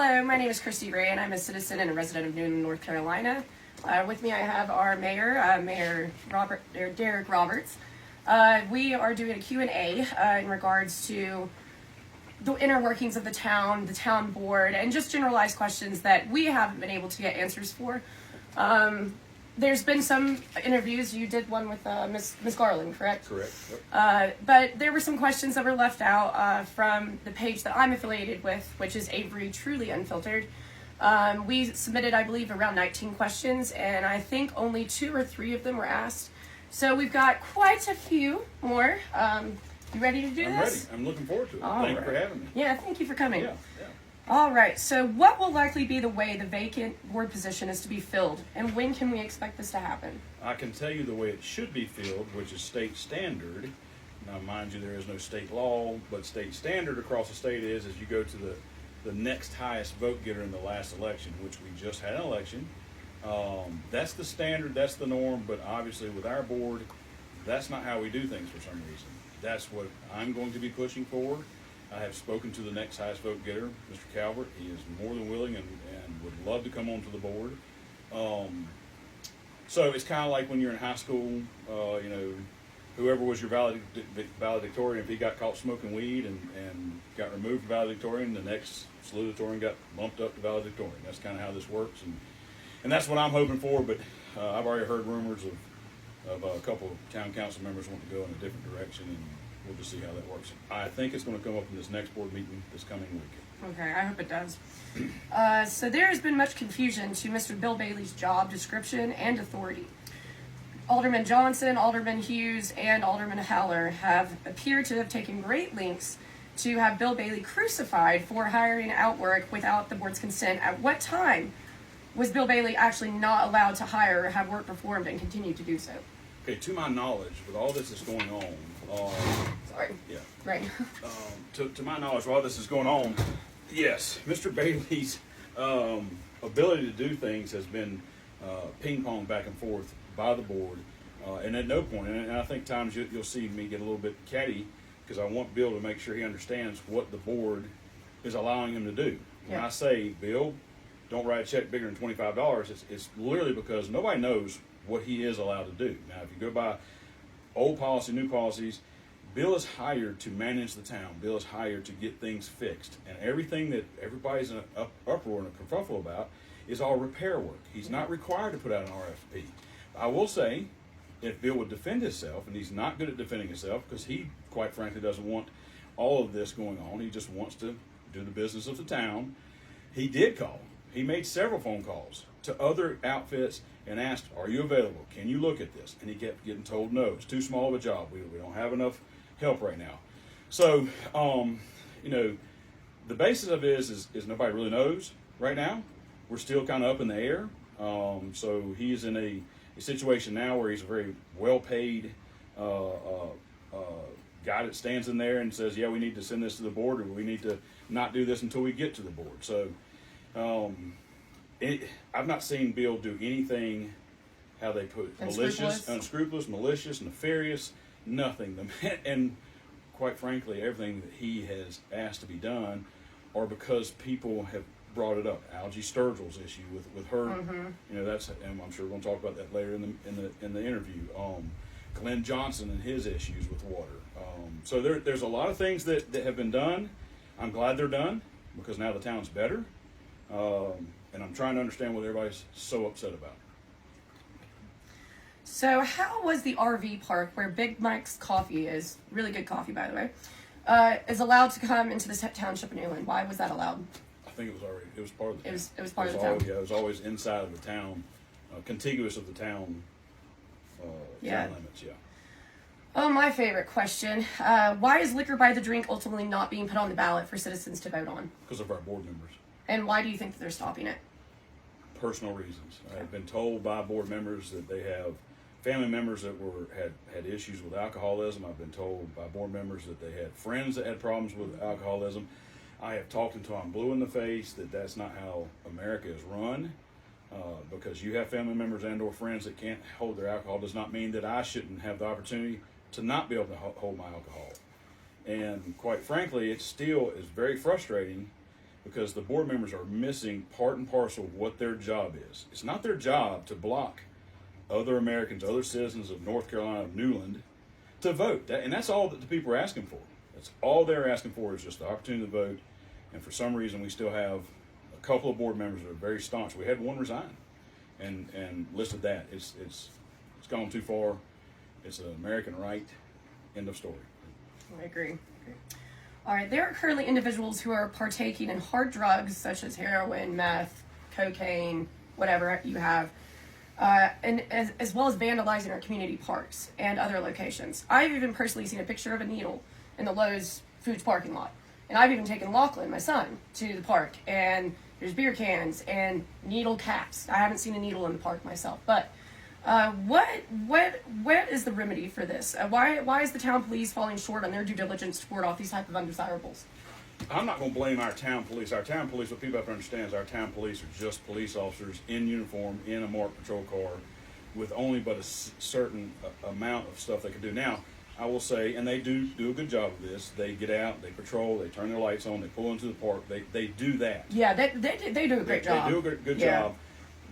Hello, my name is Christy and I'm a citizen and a resident of Newland, North Carolina. With me I have our mayor, Derek Roberts. We are doing a Q&A in regards to the inner workings of the town board, and just generalized questions that we haven't been able to get answers for. There's been some interviews. You did one with Miss Garland, correct? Correct. Yep. But there were some questions that were left out from the page that I'm affiliated with, which is Avery, truly Unfiltered. We submitted, I believe, around 19 questions, and I think only 2 or 3 of them were asked. So we've got quite a few more. You ready to do this? I'm ready. I'm looking forward to it. Thank you for having me. Yeah, thank you for coming. Yeah. All right, so what will likely be the way the vacant board position is to be filled, and when can we expect this to happen? I can tell you the way it should be filled, which is state standard. Now, mind you, there is no state law, but state standard across the state is you go to the next highest vote getter in the last election, which we just had an election. That's the standard, that's the norm, but obviously with our board, that's not how we do things for some reason. That's what I'm going to be pushing for. I have spoken to the next highest vote getter, Mr. Calvert. He is more than willing and would love to come onto the board. So it's kind of like when you're in high school, whoever was your valedictorian, if he got caught smoking weed and got removed from valedictorian, the next salutatorian got bumped up to valedictorian. That's kind of how this works, and that's what I'm hoping for. But I've already heard rumors of a couple of town council members want to go in a different direction, and we'll just see how that works. I think it's going to come up in this next board meeting this coming week. Okay, I hope it does. So there has been much confusion to Mr. Bill Bailey's job description and authority. Alderman Johnson, Alderman Hughes, and Alderman Haller have appeared to have taken great lengths to have Bill Bailey crucified for hiring out work without the board's consent. At what time was Bill Bailey actually not allowed to hire or have work performed and continue to do so? Okay, to my knowledge, with all this is going on, Sorry. Yeah. Right. To my knowledge, while this is going on, yes, Mr. Bailey's ability to do things has been ping-ponged back and forth by the board, and at no point, and I think times you'll see me get a little bit catty because I want Bill to make sure he understands what the board is allowing him to do. When I say, Bill, don't write a check bigger than $25, it's literally because nobody knows what he is allowed to do. Now, if you go by old policy, new policies, Bill is hired to manage the town. Bill is hired to get things fixed. And everything that everybody's in an uproar and a kerfuffle about is all repair work. He's not required to put out an RFP. I will say, if Bill would defend himself, and he's not good at defending himself because he, quite frankly, doesn't want all of this going on. He just wants to do the business of the town. He did call. He made several phone calls to other outfits and asked, are you available? Can you look at this? And he kept getting told no. It's too small of a job. We don't have enough help right now. So, the basis of it is nobody really knows right now. We're still kind of up in the air. So he's in a situation now where he's a very well-paid guy that stands in there and says, yeah, we need to send this to the board, or we need to not do this until we get to the board. So I've not seen Bill do anything, how they put unscrupulous, malicious, nefarious, nothing. And quite frankly, everything that he has asked to be done are because people have brought it up. Algie Sturgill's issue with her, that's, and I'm sure we're going to talk about that later in the interview. Glenn Johnson and his issues with water. So there's a lot of things that have been done. I'm glad they're done because now the town's better. And I'm trying to understand what everybody's so upset about. So how was the RV park, where Big Mike's Coffee is, really good coffee by the way, is allowed to come into this township of Newland? Why was that allowed? I think it was part of the town. It was part of the town. Yeah, it was always inside of the town, contiguous of the town, town limits, yeah. Oh, my favorite question. Why is liquor by the drink ultimately not being put on the ballot for citizens to vote on? Because of our board members. And why do you think that they're stopping it? Personal reasons. I've been told by board members that they have family members that had issues with alcoholism. I've been told by board members that they had friends that had problems with alcoholism. I have talked until I'm blue in the face that that's not how America is run. Because you have family members and or friends that can't hold their alcohol does not mean that I shouldn't have the opportunity to not be able to hold my alcohol. And quite frankly, it still is very frustrating because the board members are missing part and parcel of what their job is. It's not their job to block other Americans, other citizens of North Carolina, of Newland, to vote. And that's all that the people are asking for. That's all they're asking for, is just the opportunity to vote. And for some reason, we still have a couple of board members that are very staunch. We had one resign and listed that. It's gone too far. It's an American right. End of story. I agree. All right, there are currently individuals who are partaking in hard drugs such as heroin, meth, cocaine, whatever you have, and as well as vandalizing our community parks and other locations. I've even personally seen a picture of a needle in the Lowe's Foods parking lot. And I've even taken Lachlan, my son, to the park, and there's beer cans and needle caps. I haven't seen a needle in the park myself, but what is the remedy for this? Why is the town police falling short on their due diligence to ward off these type of undesirables? I'm not going to blame our town police. Our town police, what people have to understand is our town police are just police officers in uniform, in a marked patrol car, with only but a certain amount of stuff they can do. Now, I will say, and they do a good job of this, they get out, they patrol, they turn their lights on, they pull into the park, they do that. Yeah, they do a great job. They do a good job.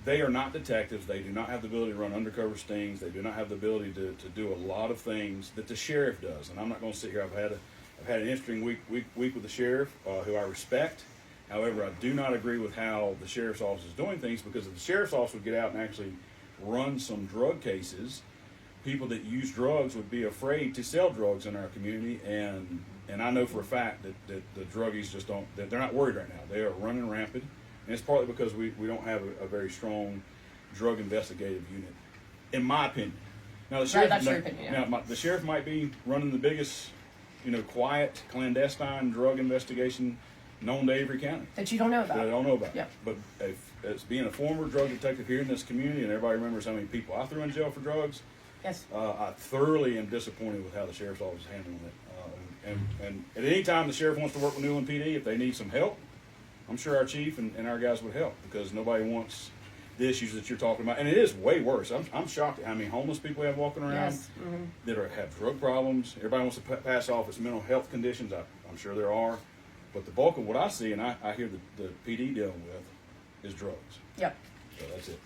They are not detectives. They do not have the ability to run undercover stings. They do not have the ability to do a lot of things that the sheriff does. And I'm not going to sit here. I've had an interesting week with the sheriff, who I respect. However, I do not agree with how the sheriff's office is doing things, because if the sheriff's office would get out and actually run some drug cases, people that use drugs would be afraid to sell drugs in our community. And I know for a fact that the druggies just don't, they're not worried right now. They are running rampant. And it's partly because we don't have a very strong drug investigative unit, in my opinion. Now the sheriff, that's your opinion. Yeah. Now, the sheriff might be running the biggest, quiet, clandestine drug investigation known to Avery County. That you don't know about. That I don't know about. Yeah. But as being a former drug detective here in this community, and everybody remembers how many people I threw in jail for drugs, yes, I thoroughly am disappointed with how the sheriff's office is handling it. And at any time the sheriff wants to work with Newland PD, if they need some help, I'm sure our chief and our guys would help, because nobody wants the issues that you're talking about. And it is way worse. I'm shocked at how many homeless people we have walking around. Yes. That have drug problems. Everybody wants to pass off as mental health conditions. I'm sure there are. But the bulk of what I see and I hear the PD dealing with is drugs. Yep. So that's it.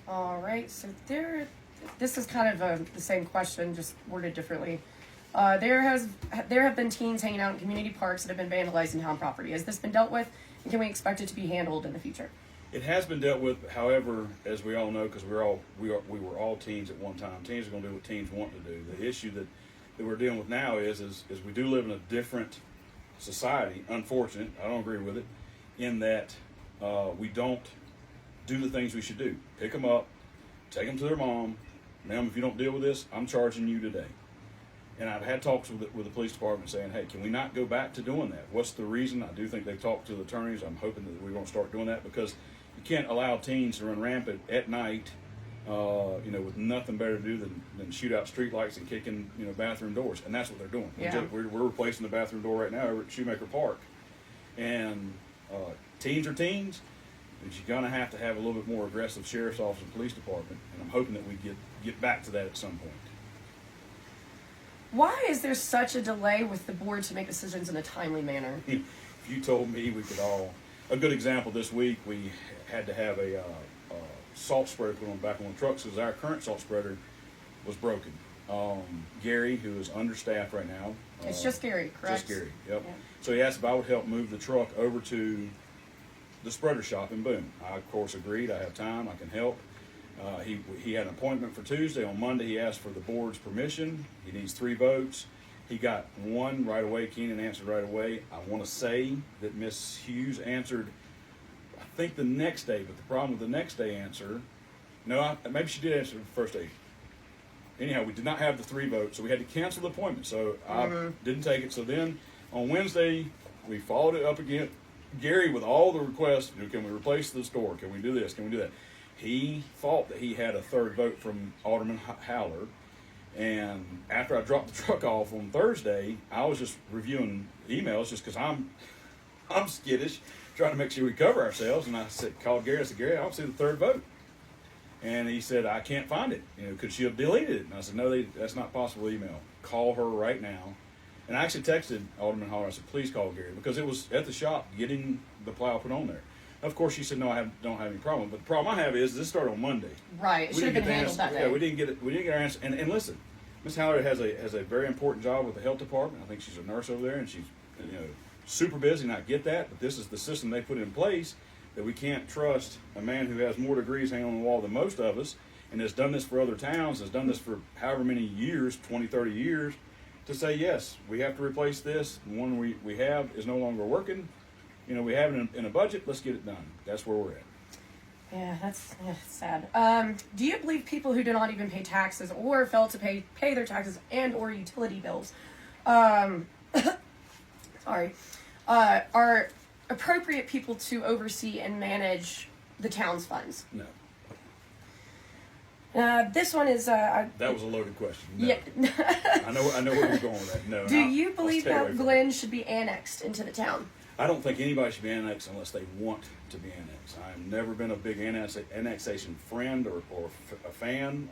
All right. So this is kind of the same question, just worded differently. There have been teens hanging out in community parks that have been vandalizing town property. Has this been dealt with? And can we expect it to be handled in the future? It has been dealt with. However, as we all know, because we were all teens at one time. Teens are going to do what teens want to do. The issue that we're dealing with now is we do live in a different society. Unfortunate, I don't agree with it, in that we don't do the things we should do. Pick them up, take them to their mom. Ma'am, if you don't deal with this, I'm charging you today. And I've had talks with the police department saying, hey, can we not go back to doing that? What's the reason? I do think they've talked to the attorneys. I'm hoping that we're going to start doing that, because you can't allow teens to run rampant at night, with nothing better to do than shoot out streetlights and kick in, bathroom doors. And that's what they're doing. Yeah. We're replacing the bathroom door right now over at Shoemaker Park. And teens are teens, but you're going to have a little bit more aggressive sheriff's office and police department. And I'm hoping that we get back to that at some point. Why is there such a delay with the board to make decisions in a timely manner? If you told me we could all, a good example this week, we had to have a salt spreader put on back on the trucks because our current salt spreader was broken. Gary, who is understaffed right now. It's just Gary, correct? Just Gary, yep. Yeah. So he asked if I would help move the truck over to the spreader shop in Boone. I, of course, agreed. I have time. I can help. He had an appointment for Tuesday. On Monday, he asked for the board's permission. He needs 3 votes. He got 1 right away. Keenan answered right away. I want to say that Miss Hughes answered, I think, the next day. But the problem with the next day answer, maybe she did answer the first day. Anyhow, we did not have the 3 votes, so we had to cancel the appointment. So I didn't take it. So then on Wednesday, we followed it up again. Gary, with all the requests, can we replace the store? Can we do this? Can we do that? He thought that he had a 3rd vote from Alderman Howler, and after I dropped the truck off on Thursday, I was just reviewing emails just because I'm skittish, trying to make sure we cover ourselves. And I called Gary. I said, Gary, I don't see the 3rd vote. And he said, I can't find it. Could she have deleted it? And I said, no, that's not possible email. Call her right now And I actually texted Alderman Holler. I said, please call Gary, because it was at the shop getting the plow put on there. Of course, she said, no, don't have any problem. But the problem I have is this started on Monday. Right. It should have been handled that day. Yeah, we didn't get it. We didn't get our answer. And listen, Ms. Howard has a very important job with the health department. I think she's a nurse over there, and she's super busy. And I get that, but this is the system they put in place, that we can't trust a man who has more degrees hanging on the wall than most of us, and has done this for other towns, has done this for however many years, 20, 30 years, to say, yes, we have to replace this. The one we have is no longer working. We have it in a budget. Let's get it done. That's where we're at. Yeah, that's sad. Do you believe people who do not even pay taxes or fail to pay their taxes and or utility bills, are appropriate people to oversee and manage the town's funds? No. This one is. That was a loaded question. No. Yeah. I know where you're going with that. No. Do you believe that Glen should be annexed into the town? I don't think anybody should be annexed unless they want to be annexed. I've never been a big annexation friend or a fan.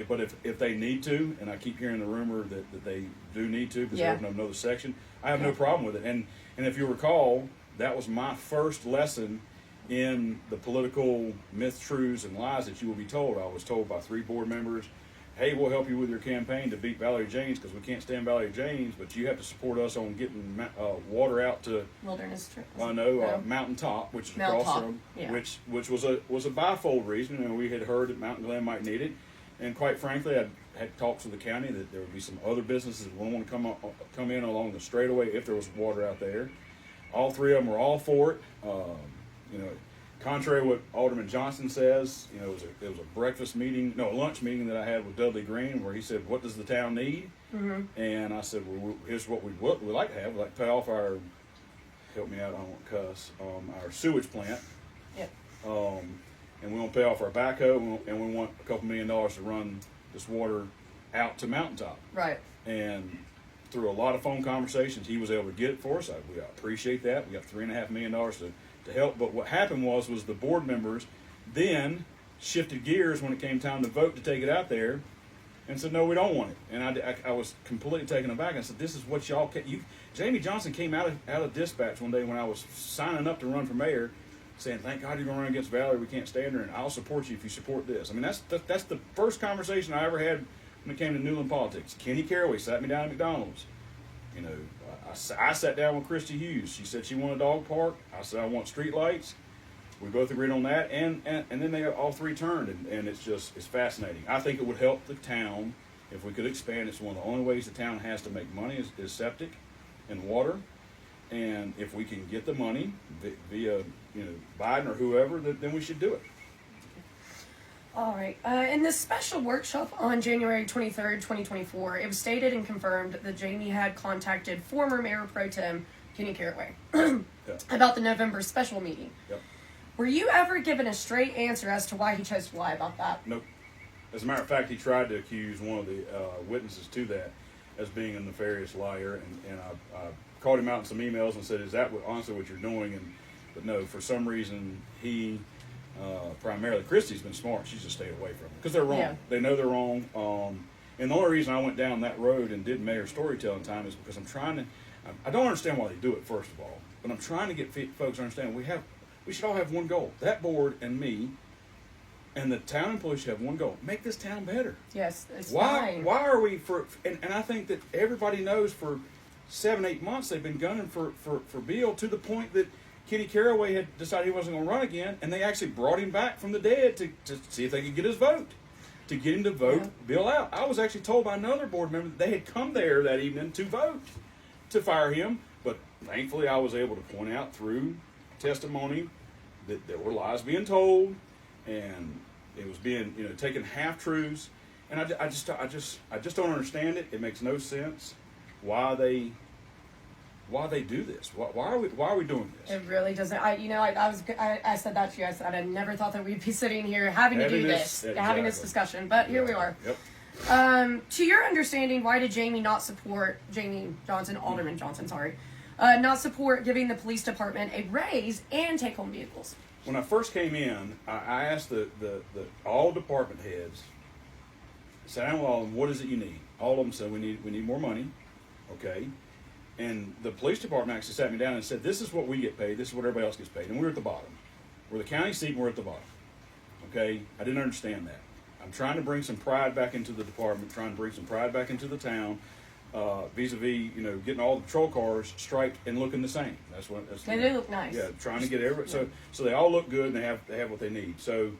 But if they need to, and I keep hearing the rumor that they do need to because they open up another section, I have no problem with it. And if you recall, that was my first lesson in the political myths, truths, and lies that you will be told. I was told by 3 board members, hey, we'll help you with your campaign to beat Valerie James because we can't stand Valerie James, but you have to support us on getting water out to Wilderness Trip. Mountaintop, which is Mount across Top, from, yeah. which was a bifold reason. We had heard that Mountain Glen might need it, and quite frankly, I had talks with the county that there would be some other businesses that would want to come in along the straightaway if there was water out there. All 3 of them were all for it. Contrary to what Alderman Johnson says, it was a lunch meeting that I had with Dudley Green, where he said, "What does the town need?" Mm-hmm. And I said, "Well, here's what we like to have. We'd like to pay off our, help me out, I don't want to cuss, our sewage plant. Yep. And we want to pay off our backhoe, and we want a couple $1 million to run this water out to Mountaintop." Right. And through a lot of phone conversations, he was able to get it for us. We appreciate that. We got $3.5 million to help. But what happened was the board members then shifted gears when it came time to vote to take it out there, and said, no, we don't want it. And I was completely taken aback. I said, this is what y'all Jamie Johnson came out of dispatch one day when I was signing up to run for mayor, saying, thank God you're going to run against Valerie. We can't stand her, and I'll support you if you support this. I mean, that's the first conversation I ever had when it came to Newland politics. Kenny Caraway sat me down at McDonald's. I sat down with Christy Hughes. She said she wanted a dog park. I said I want street lights. We both agreed on that, and then they all 3 turned, and it's fascinating. I think it would help the town if we could expand. It's one of the only ways the town has to make money is septic and water, and if we can get the money via Biden or whoever, then we should do it. All right. In this special workshop on January 23rd, 2024, it was stated and confirmed that Jamie had contacted former Mayor Pro Tem Kenny Caraway about the November special meeting. Yep. Were you ever given a straight answer as to why he chose to lie about that? Nope. As a matter of fact, he tried to accuse one of the witnesses to that as being a nefarious liar, and I called him out in some emails and said, is that honestly what you're doing? But no, for some reason, he... primarily, Christy's been smart. She's just stayed away from them because they're wrong. Yeah. They know they're wrong. And the only reason I went down that road and did mayor storytelling time is because I don't understand why they do it, first of all, but I'm trying to get folks to understand we should all have one goal. That board and me and the town employees should have one goal: make this town better. Yes, it's why are we and I think that everybody knows for 7-8 months they've been gunning for Bill, to the point that Kenny Caraway had decided he wasn't going to run again, and they actually brought him back from the dead to see if they could get his vote, to get him to vote Bill out. I was actually told by another board member that they had come there that evening to vote to fire him, but thankfully I was able to point out through testimony that there were lies being told, and it was being taken half-truths, and I just don't understand it. It makes no sense why they do this. Why are we doing this? It really doesn't. I said that to you. I said I never thought that we'd be sitting here having to do this, having this discussion. But here we are. Yep. To your understanding, why did Alderman Johnson, not support giving the police department a raise and take-home vehicles? When I first came in, I asked the all department heads, sat down with all of them, what is it you need? All of them said we need more money. okay? And the police department actually sat me down and said, this is what we get paid, this is what everybody else gets paid. And we're at the bottom. We're the county seat and we're at the bottom, okay? I didn't understand that. I'm trying to bring some pride back into the department, trying to bring some pride back into the town, vis-a-vis, you know, getting all the patrol cars striped and looking the same. They do look nice. Yeah, trying to get every so they all look good and they have what they need. So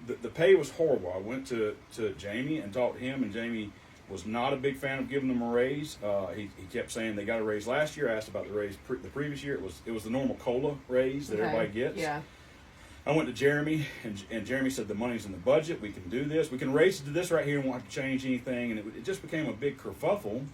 the pay was horrible. I went to Jamie and talked to him, and Jamie was not a big fan of giving them a raise. He kept saying they got a raise last year. I asked about the raise the previous year. It was the normal COLA raise that everybody gets. Yeah. I went to Jeremy, and Jeremy said the money's in the budget. We can do this. We can raise it to this right here and won't have to change anything. And it just became a big kerfuffle.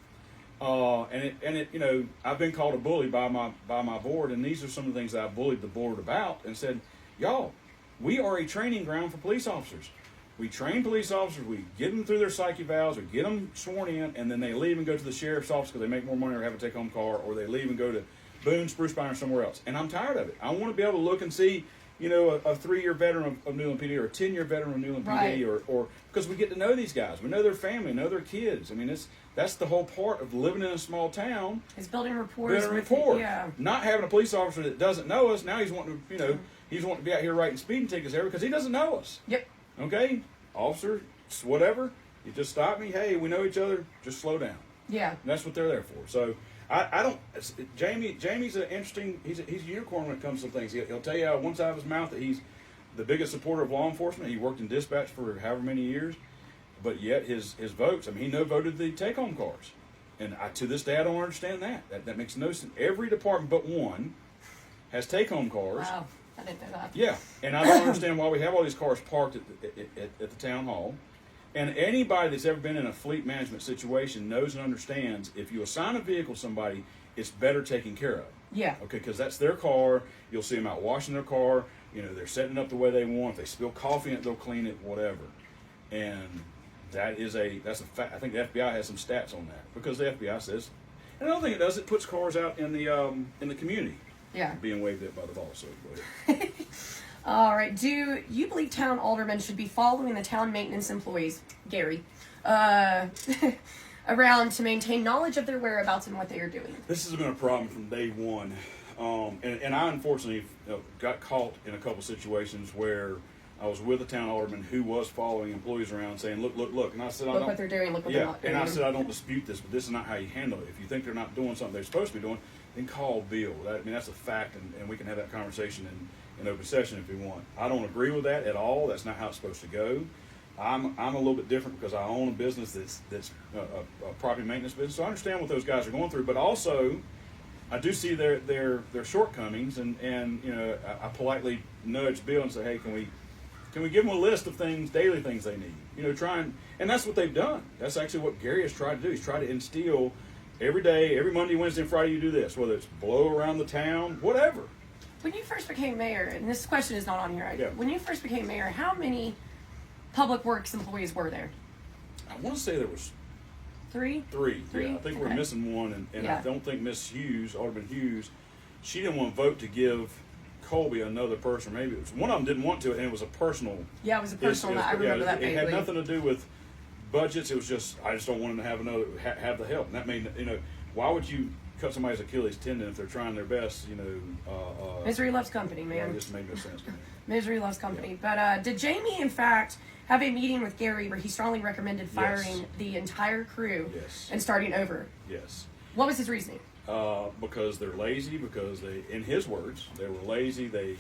And it you know, I've been called a bully by my board, and these are some of the things that I bullied the board about and said, y'all, we are a training ground for police officers. We train police officers, we get them through their psyche valves, or get them sworn in, and then they leave and go to the sheriff's office because they make more money or have a take-home car, or they leave and go to Boone, Spruce Pine, or somewhere else. And I'm tired of it. I want to be able to look and see, you know, a 3-year veteran of Newland PD or a 10-year veteran of Newland PD, or because we get to know these guys. We know their family, know their kids. I mean, that's the whole part of living in a small town. It's building rapport. Yeah. Not having a police officer that doesn't know us. Now he's wanting to, you know, he's wanting to be out here writing speeding tickets every because he doesn't know us. Yep. Okay, officer, whatever. You just stop me. Hey, we know each other. Just slow down. Yeah. And that's what they're there for. So I don't. Jamie's an interesting. He's a unicorn when it comes to things. He'll tell you out of one side of his mouth that he's the biggest supporter of law enforcement. He worked in dispatch for however many years, but yet his votes. I mean, he voted the take-home cars, and to this day I don't understand that. That makes no sense. Every department but one has take-home cars. Wow, I didn't know that. Yeah, and I don't understand why we have all these cars parked at the town hall. And anybody that's ever been in a fleet management situation knows and understands if you assign a vehicle to somebody, it's better taken care of. Yeah. Okay, because that's their car. You'll see them out washing their car. You know, they're setting it up the way they want. If they spill coffee in it, they'll clean it, whatever. And that's a fact. I think the FBI has some stats on that because the FBI says, and another thing it does, it puts cars out in the community. Yeah. Being waved at by the boss. So go ahead. All right. Do you believe town aldermen should be following the town maintenance employees, Gary, around to maintain knowledge of their whereabouts and what they are doing? This has been a problem from day one. And I unfortunately got caught in a couple situations where I was with a town alderman who was following employees around saying, look. And I said, look what they're doing, look what they're not doing. And I said, I don't dispute this, but this is not how you handle it. If you think they're not doing something they're supposed to be doing, then call Bill. That's a fact, and we can have that conversation in open session if you want. I don't agree with that at all. That's not how it's supposed to go. I'm a little bit different because I own a business that's a property maintenance business, so I understand what those guys are going through, but also I do see their shortcomings, and you know, I politely nudge Bill and say, hey, can we give them a list of things, daily things they need? You know, and that's what they've done. That's actually what Gary has tried to do. He's tried to instill every day, every Monday, Wednesday, and Friday you do this, whether it's blow around the town, whatever. When you first became mayor, and this question is not on here, right? Yeah. When you first became mayor, how many public works employees were there? I want to say there was Three. Yeah, I think we're missing one, and Yeah. I don't think Miss Hughes, Alderman Hughes, she didn't want to vote to give Colby another person. Maybe it was one of them didn't want to, and it was a personal. Yeah, it was a personal. I remember that. It had nothing to do with budgets. It was just I just don't want them to have have the help. And that made, you know, why would you cut somebody's Achilles tendon if they're trying their best? You know, misery loves company, man. It just made no sense to me. Misery loves company. Yeah. But did Jamie, in fact, have a meeting with Gary where he strongly recommended firing Yes. the entire crew Yes. and starting over? Yes. What was his reasoning? Because they're lazy, because they, in his words, they were lazy, they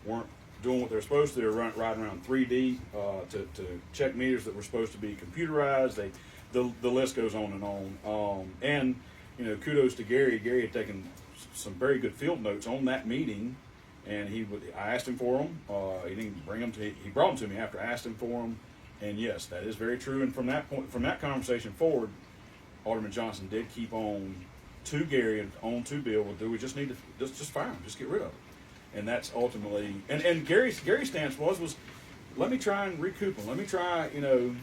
weren't doing what they're supposed to. They were riding around 3D to check meters that were supposed to be computerized. The list goes on and on. And, you know, kudos to Gary. Gary had taken some very good field notes on that meeting, and I asked him for them. He didn't bring them to me. He brought them to me after I asked him for them. And yes, that is very true. And from that conversation forward, Alderman Johnson did keep on to Gary and on to Bill. Well, do we just need to just fire him, just get rid of him? And that's ultimately and Gary's stance was let me try and recoup him. Let me try, you know,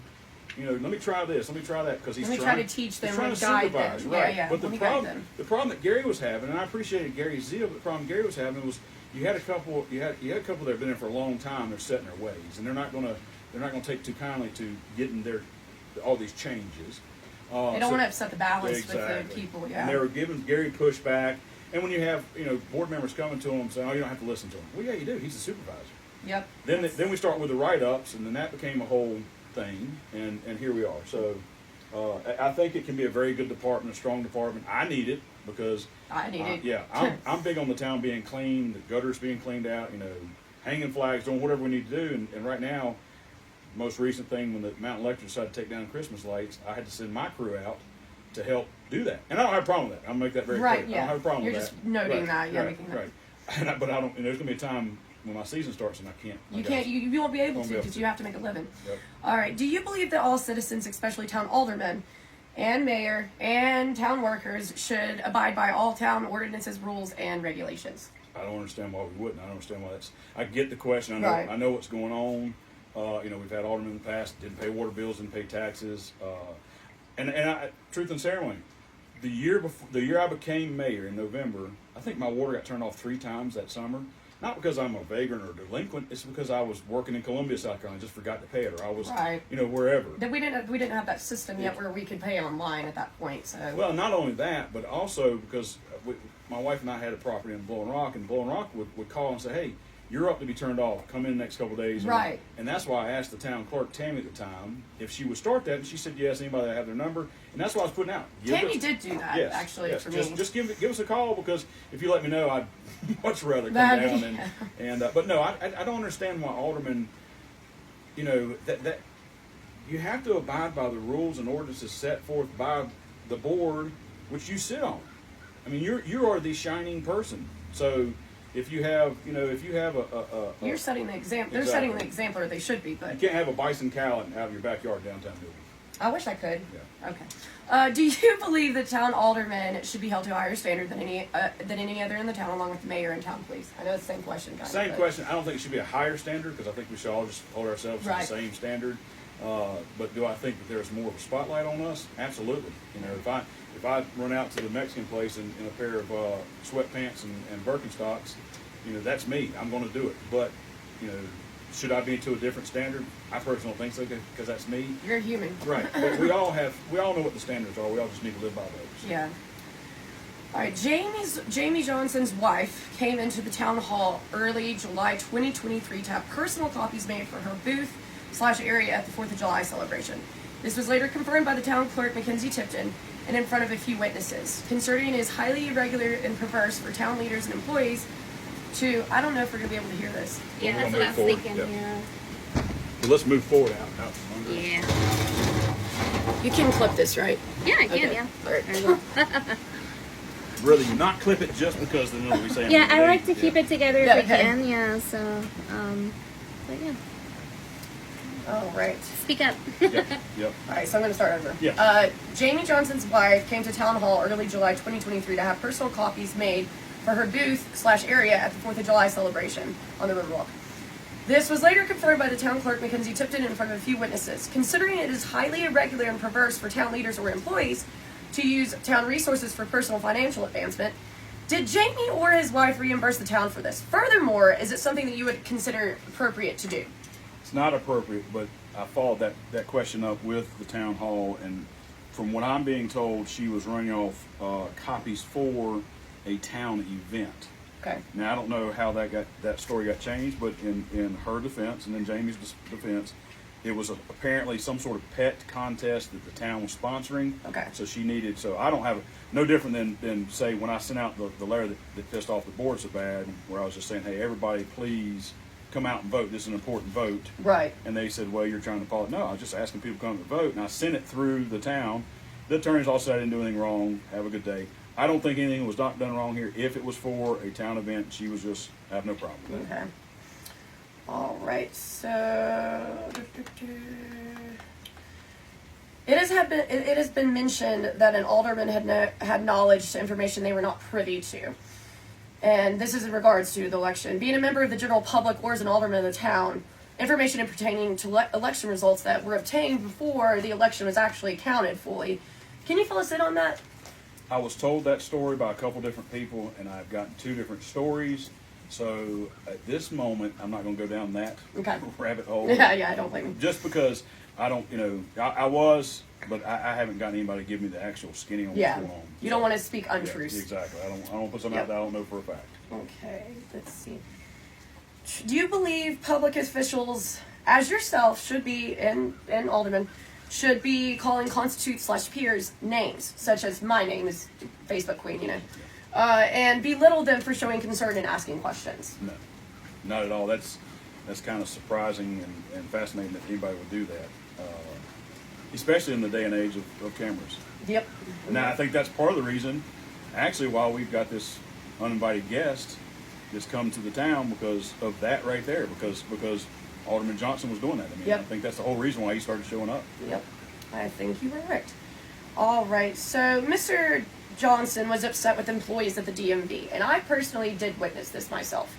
let me try this, let me try that, because he's trying to teach them trying to guide supervise, them. right? Yeah. But the problem that Gary was having, and I appreciated Gary's zeal, but the problem Gary was having was you had a couple that have been in for a long time. They're set in their ways, and they're not going to take too kindly to getting all these changes. They don't want to upset the balance exactly. with the people, yeah. And they were giving Gary pushback. And when you have, board members coming to him saying, "Oh, you don't have to listen to him." Well, yeah, you do. He's the supervisor. Yep. Then we start with the write-ups, and then that became a whole thing, and here we are. So I think it can be a very good department, a strong department. I need it because I need it. Yeah, I'm big on the town being clean, the gutters being cleaned out, hanging flags, doing whatever we need to do. And right now, most recent thing when the Mountain Electric decided to take down Christmas lights, I had to send my crew out to help do that. And I don't have a problem with that. I'll make that very right, clear. yeah. I don't have a problem You're with just that. noting Right, that, yeah, right, making that. right. But I don't. There's gonna be a time when my season starts and I can't. You can't. You won't be able Won't to be able because to. you have to make a living. Yep. All right. Do you believe that all citizens, especially town aldermen, and mayor and town workers, should abide by all town ordinances, rules, and regulations? I don't understand why we wouldn't. I don't understand why that's. I get the question. I know. Right. I know what's going on. We've had aldermen in the past didn't pay water bills, didn't pay taxes, and truth and ceremony. The year I became mayor in November, I think my water got turned off 3 times that summer. Not because I'm a vagrant or delinquent. It's because I was working in Columbia, South Carolina, and just forgot to pay it, or I was, Right. wherever. That we didn't have that system yet where we could pay online at that point. So Well, not only that, but also because my wife and I had a property in Blowing Rock, and Blowing Rock would call and say, "Hey, you're up to be turned off. Come in the next couple of days." Right. And that's why I asked the town clerk, Tammy, at the time, if she would start that, and she said yes. Anybody that had their number, and that's what I was putting out. Tammy did do that actually yes. for Just, me. just give us a call, because if you let me know, I'd much rather come That'd down. be- But no, I don't understand why aldermen, that you have to abide by the rules and ordinances set forth by the board which you sit on. I mean, you are the shining person. So if you have a You're setting the example. They're Exactly. setting the example, or they should be. But you can't have a bison cow out of your backyard downtown Newland. I wish I could. Yeah. Okay. Do you believe that town aldermen should be held to a higher standard than any other in the town, along with the mayor and town police? I know it's the same question, guys. Same question. I don't think it should be a higher standard, because I think we should all just hold ourselves to the Right. same standard. But do I think that there's more of a spotlight on us? Absolutely. If I run out to the Mexican place in a pair of sweatpants and Birkenstocks, that's me. I'm going to do it. But should I be to a different standard? I personally don't think so, because that's me. You're a human. Right. But we all know what the standards are. We all just need to live by those. Yeah. All right. Jamie Johnson's wife came into the town hall early July 2023 to have personal copies made for her booth/area at the 4th of July celebration. This was later confirmed by the town clerk, Mackenzie Tipton, and in front of a few witnesses. Concerning is highly irregular and perverse for town leaders and employees to, I don't know if we're going to be able to hear this. Yeah, We're that's gonna what I was move thinking. forward. Yeah. Well, let's move forward out from under. Yeah. You can clip this, right? Yeah, I can. Okay. Yeah. All right. Very well. Rather you not clip it just because then it'll be saying. Yeah, I like to keep it together Yeah, if we okay. can. Yeah. So, but yeah, All right. speak up. Yep. All right, so I'm going to start over. Yeah. Jamie Johnson's wife came to town hall early July 2023 to have personal copies made for her booth/area at the 4th of July celebration on the Riverwalk. This was later confirmed by the town clerk, Mackenzie Tipton, in front of a few witnesses. Considering it is highly irregular and perverse for town leaders or employees to use town resources for personal financial advancement, did Jamie or his wife reimburse the town for this? Furthermore, is it something that you would consider appropriate to do? It's not appropriate, but I followed that question up with the town hall, and from what I'm being told, she was running off copies for a town event. Okay. Now I don't know how that story got changed, but in her defense and in Jamie's defense, it was apparently some sort of pet contest that the town was sponsoring. Okay. So she needed. So I don't have no different than say when I sent out the letter that pissed off the board so bad, where I was just saying, hey, everybody, please come out and vote. This is an important vote. Right. And they said, well, you're trying to politics. No, I was just asking people to come to vote, and I sent it through the town. The attorneys all said I didn't do anything wrong. Have a good day. I don't think anything was not done wrong here. If it was for a town event, she was just have no problem with it. Okay. All right. So it has been mentioned that an alderman had knowledge to information they were not privy to, and this is in regards to the election. Being a member of the general public or as an alderman of the town, information pertaining to election results that were obtained before the election was actually counted fully. Can you fill us in on that? I was told that story by a couple different people, and I've gotten 2 different stories. So at this moment, I'm not going to go down that Okay. rabbit hole. Yeah, I don't blame you. Just because I don't, I was, but I haven't gotten anybody to give me the actual skinny on Yeah. what's going on. You don't want to speak Yeah, untruths. exactly. I don't want to put something out that I don't know for a fact. Okay, let's see. Do you believe public officials, as yourself, should be, and aldermen, should be calling constitute/peers names, such as my name is Facebook Queen, and belittle them for showing concern and asking questions? No, not at all. That's kind of surprising and fascinating that anybody would do that, especially in the day and age of cameras. Yep. Now, I think that's part of the reason, actually, why we've got this uninvited guest that's come to the town because of that right there, because Alderman Johnson was doing that. I mean, Yep. I think that's the whole reason why he started showing up. Yep, I think you were right. All right, so Mr. Johnson was upset with employees at the DMV, and I personally did witness this myself.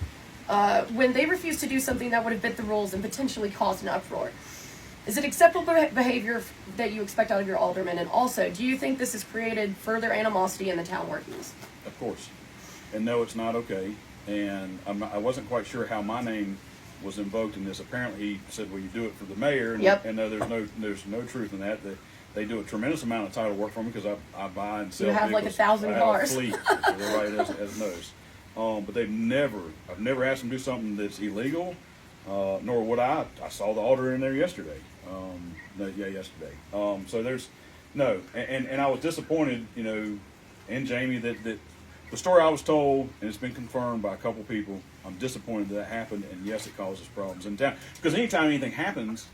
When they refused to do something that would have bent the rules and potentially caused an uproar. Is it acceptable behavior that you expect out of your alderman? And also, do you think this has created further animosity in the town workings? Of course. And no, it's not okay. And I wasn't quite sure how my name was invoked in this. Apparently, he said, "Well, you do it for the mayor." And, Yep. and no, there's no truth in that. They do a tremendous amount of title work for me because I buy and sell. You have vehicles. like 1,000 cars. I have a fleet, as everybody as knows. But I've never asked them to do something that's illegal. Nor would I. I saw the auditor in there yesterday. Yesterday. So there's no, and I was disappointed, in Jamie that the story I was told, and it's been confirmed by a couple people. I'm disappointed that happened, and yes, it causes problems in town. Because anytime anything happens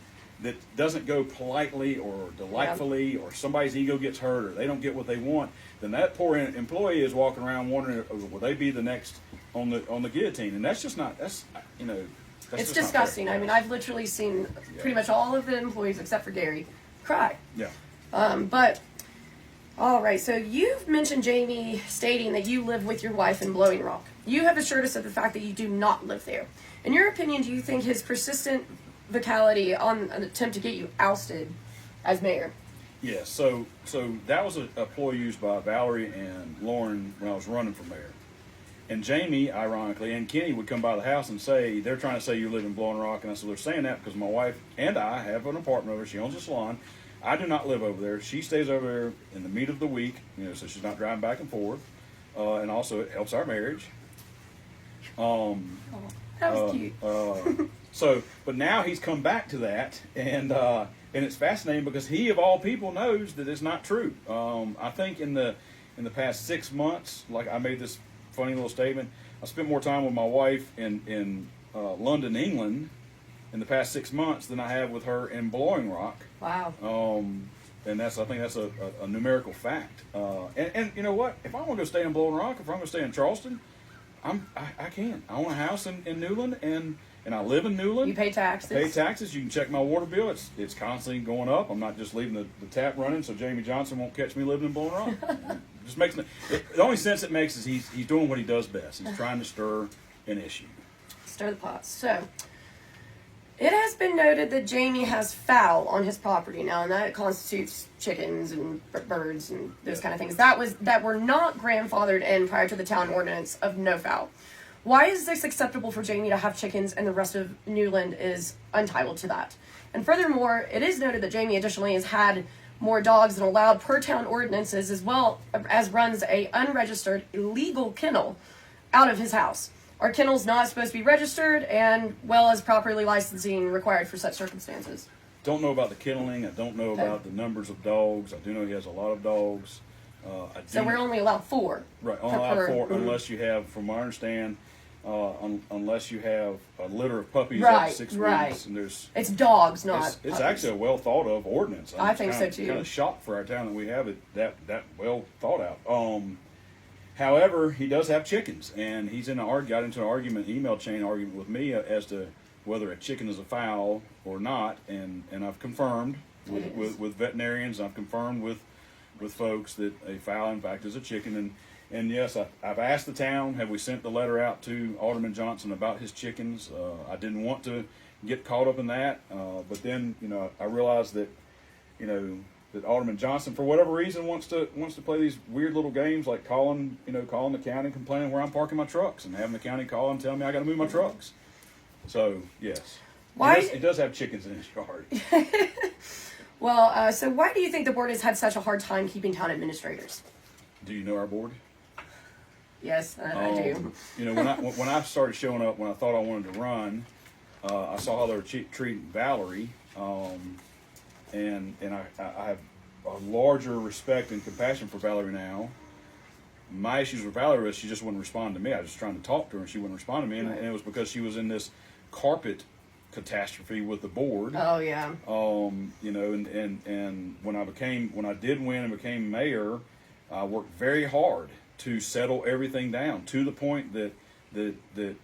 that doesn't go politely or delightfully, or somebody's ego gets hurt, or they don't get what they want, then that poor employee is walking around wondering, will they be the next on the guillotine? And that's just not. That's It's disgusting. I mean, I've literally seen pretty much all of the employees, except for Gary, cry. Yeah. But, all right, so you've mentioned, Jamie, stating that you live with your wife in Blowing Rock. You have assured us of the fact that you do not live there. In your opinion, do you think his persistent vocality on an attempt to get you ousted as mayor? Yes. So that was a ploy used by Valerie and Lauren when I was running for mayor. And Jamie, ironically, and Kenny would come by the house and say, they're trying to say you live in Blowing Rock. And I said, they're saying that because my wife and I have an apartment over there. She owns a salon. I do not live over there. She stays over there in the meat of the week, so she's not driving back and forth. And also, it helps our marriage. That was cute. But now he's come back to that, and it's fascinating because he, of all people, knows that it's not true. I think in the past 6 months, like I made this funny little statement, I spent more time with my wife in London, England, in the past 6 months than I have with her in Blowing Rock. Wow. And I think that's a numerical fact. And you know what? If I want to go stay in Blowing Rock, if I'm going to stay in Charleston, I can. I own a house in Newland, and I live in Newland. You pay taxes. I pay taxes. You can check my water bill. It's constantly going up. I'm not just leaving the tap running so Jamie Johnson won't catch me living in Blowing Rock. Just makes the only sense it makes is he's doing what he does best. He's trying to stir an issue. Stir the pot. So, it has been noted that Jamie has fowl on his property now, and that constitutes chickens and birds and those kind of things. That were not grandfathered in prior to the town ordinance of no fowl. Why is this acceptable for Jamie to have chickens and the rest of Newland is entitled to that? And furthermore, it is noted that Jamie additionally has had more dogs than allowed per town ordinances, as well as runs a unregistered illegal kennel out of his house. Are kennels not supposed to be registered, and well as properly licensing required for such circumstances? Don't know about the kenneling. I don't know about the numbers of dogs. I do know he has a lot of dogs. So we're only allowed 4. Right, only allowed 4 unless you have, from what I understand, unless you have a litter of puppies at 6 weeks. And it's dogs, not it's actually a well thought of ordinance. I think so too. Kind of shocked for our town that we have it that well thought out. However, he does have chickens, and he's got into an email chain argument with me as to whether a chicken is a fowl or not, and I've confirmed with veterinarians, I've confirmed with folks that a fowl, in fact, is a chicken, and yes, I've asked the town, have we sent the letter out to Alderman Johnson about his chickens? I didn't want to get caught up in that, but then, I realized that, that Alderman Johnson, for whatever reason, wants to play these weird little games like calling the county, complaining where I'm parking my trucks, and having the county call and tell me I got to move my trucks. So yes, Why? It does have chickens in his yard. Well, so why do you think the board has had such a hard time keeping town administrators? Do you know our board? Yes, I do. When I started showing up, when I thought I wanted to run, I saw how they were treating Valerie, and I have a larger respect and compassion for Valerie now. My issues with Valerie was she just wouldn't respond to me. I was just trying to talk to her, and she wouldn't respond to me, and it was because she was in this carpet catastrophe with the board. Oh yeah. And when I did win and became mayor, I worked very hard to settle everything down to the point that the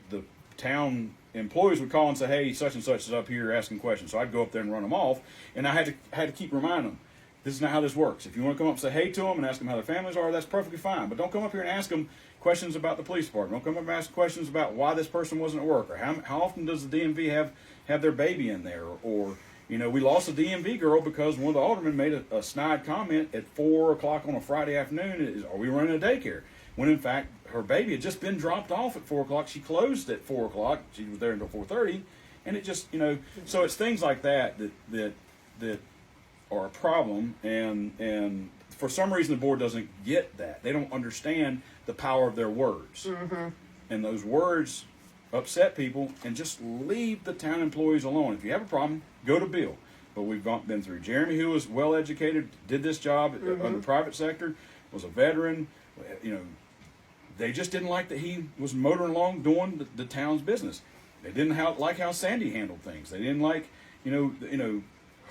town employees would call and say, "Hey, such and such is up here asking questions." So I'd go up there and run them off, and I had to keep reminding them, this is not how this works. If you want to come up and say hey to them and ask them how their families are, that's perfectly fine. But don't come up here and ask them questions about the police department. Don't come up and ask questions about why this person wasn't at work, or how often does the DMV have their baby in there, or we lost a DMV girl because one of the aldermen made a snide comment at 4 o'clock on a Friday afternoon. Are we running a daycare? When in fact her baby had just been dropped off at 4 o'clock. She closed at 4 o'clock. She was there until 4:30, and it just So it's things like that are a problem, and for some reason the board doesn't get that. They don't understand the power of their words, and those words upset people, and just leave the town employees alone. If you have a problem, go to Bill. But we've been through Jeremy, who was well educated, did this job in the private sector, was a veteran. They just didn't like that he was motoring along doing the town's business. They didn't like how Sandy handled things. They didn't like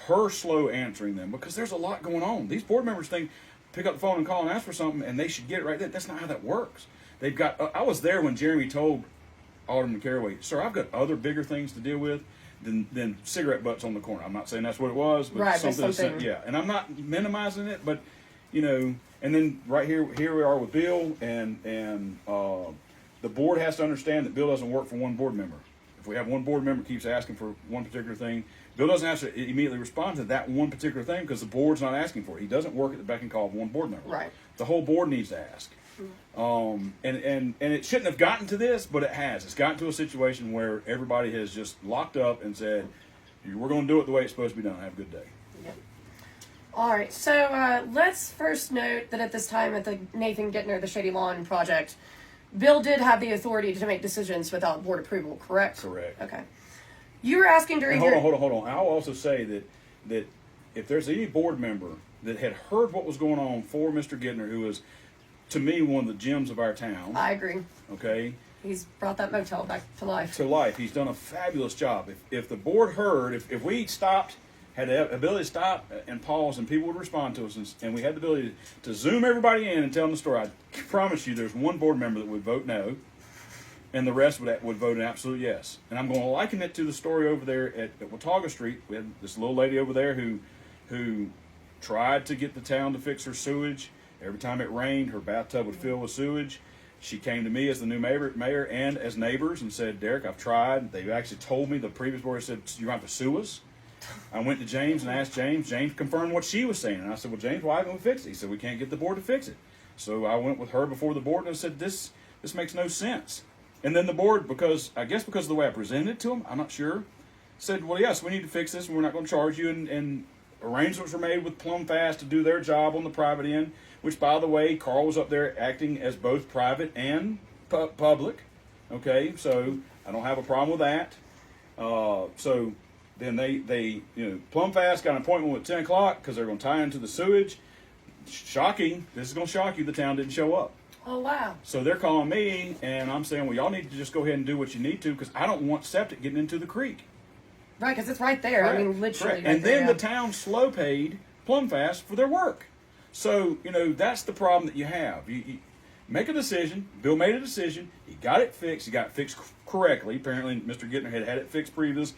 her slow answering them, because there's a lot going on. These board members pick up the phone and call and ask for something, and they should get it right there. That's not how that works. They've got. I was there when Jeremy told Alderman Caraway, "Sir, I've got other bigger things to deal with than cigarette butts on the corner." I'm not saying that's what it was, but right, something. Yeah, and I'm not minimizing it, but And then right here we are with Bill, and the board has to understand that Bill doesn't work for one board member. If we have one board member keeps asking for one particular thing, Bill doesn't have to immediately respond to that one particular thing because the board's not asking for it. He doesn't work at the beck and call of one board member. Right. The whole board needs to ask. And it shouldn't have gotten to this, but it has. It's gotten to a situation where everybody has just locked up and said, "We're going to do it the way it's supposed to be done. Have a good day." Yep. All right, so let's first note that at this time at the Nathan Gittner, the Shady Lawn project, Bill did have the authority to make decisions without board approval, correct? Correct. Okay. You were asking during hold on. I'll also say that if there's any board member that had heard what was going on for Mr. Gittner, who is, to me, one of the gems of our town. I agree. Okay. He's brought that motel back to life. He's done a fabulous job. If the board heard, if we stopped, had the ability to stop and pause, and people would respond to us, and we had the ability to zoom everybody in and tell them the story, I promise you there's one board member that would vote no, and the rest would vote an absolute yes. And I'm going to liken it to the story over there at Watauga Street. We had this little lady over there who tried to get the town to fix her sewage. Every time it rained, her bathtub would fill with sewage. She came to me as the new mayor and as neighbors and said, "Derek, I've tried." They actually told me, the previous board said, "You're going to have to sue us." I went to James and asked James. James confirmed what she was saying. And I said, "Well, James, why haven't we fixed it?" He said, "We can't get the board to fix it." So I went with her before the board and I said, this makes no sense. And then the board, because of the way I presented it to them, I'm not sure, said, "Well, yes, we need to fix this, and we're not going to charge you." And arrangements were made with Plum Fast to do their job on the private end, which, by the way, Carl was up there acting as both private and public. Okay, so I don't have a problem with that. So then they Plum Fast got an appointment at 10 o'clock because they're going to tie into the sewage. Shocking. This is going to shock you. The town didn't show up. Oh, wow. So they're calling me, and I'm saying, "Well, y'all need to just go ahead and do what you need to, because I don't want septic getting into the creek." Right, because it's right there. Right. I mean, literally. Correct. Right And there, then yeah. the town slow paid Plum Fast for their work. So, that's the problem that you have. You make a decision. Bill made a decision. He got it fixed. He got it fixed correctly. Apparently, Mr. Gittner had it fixed previous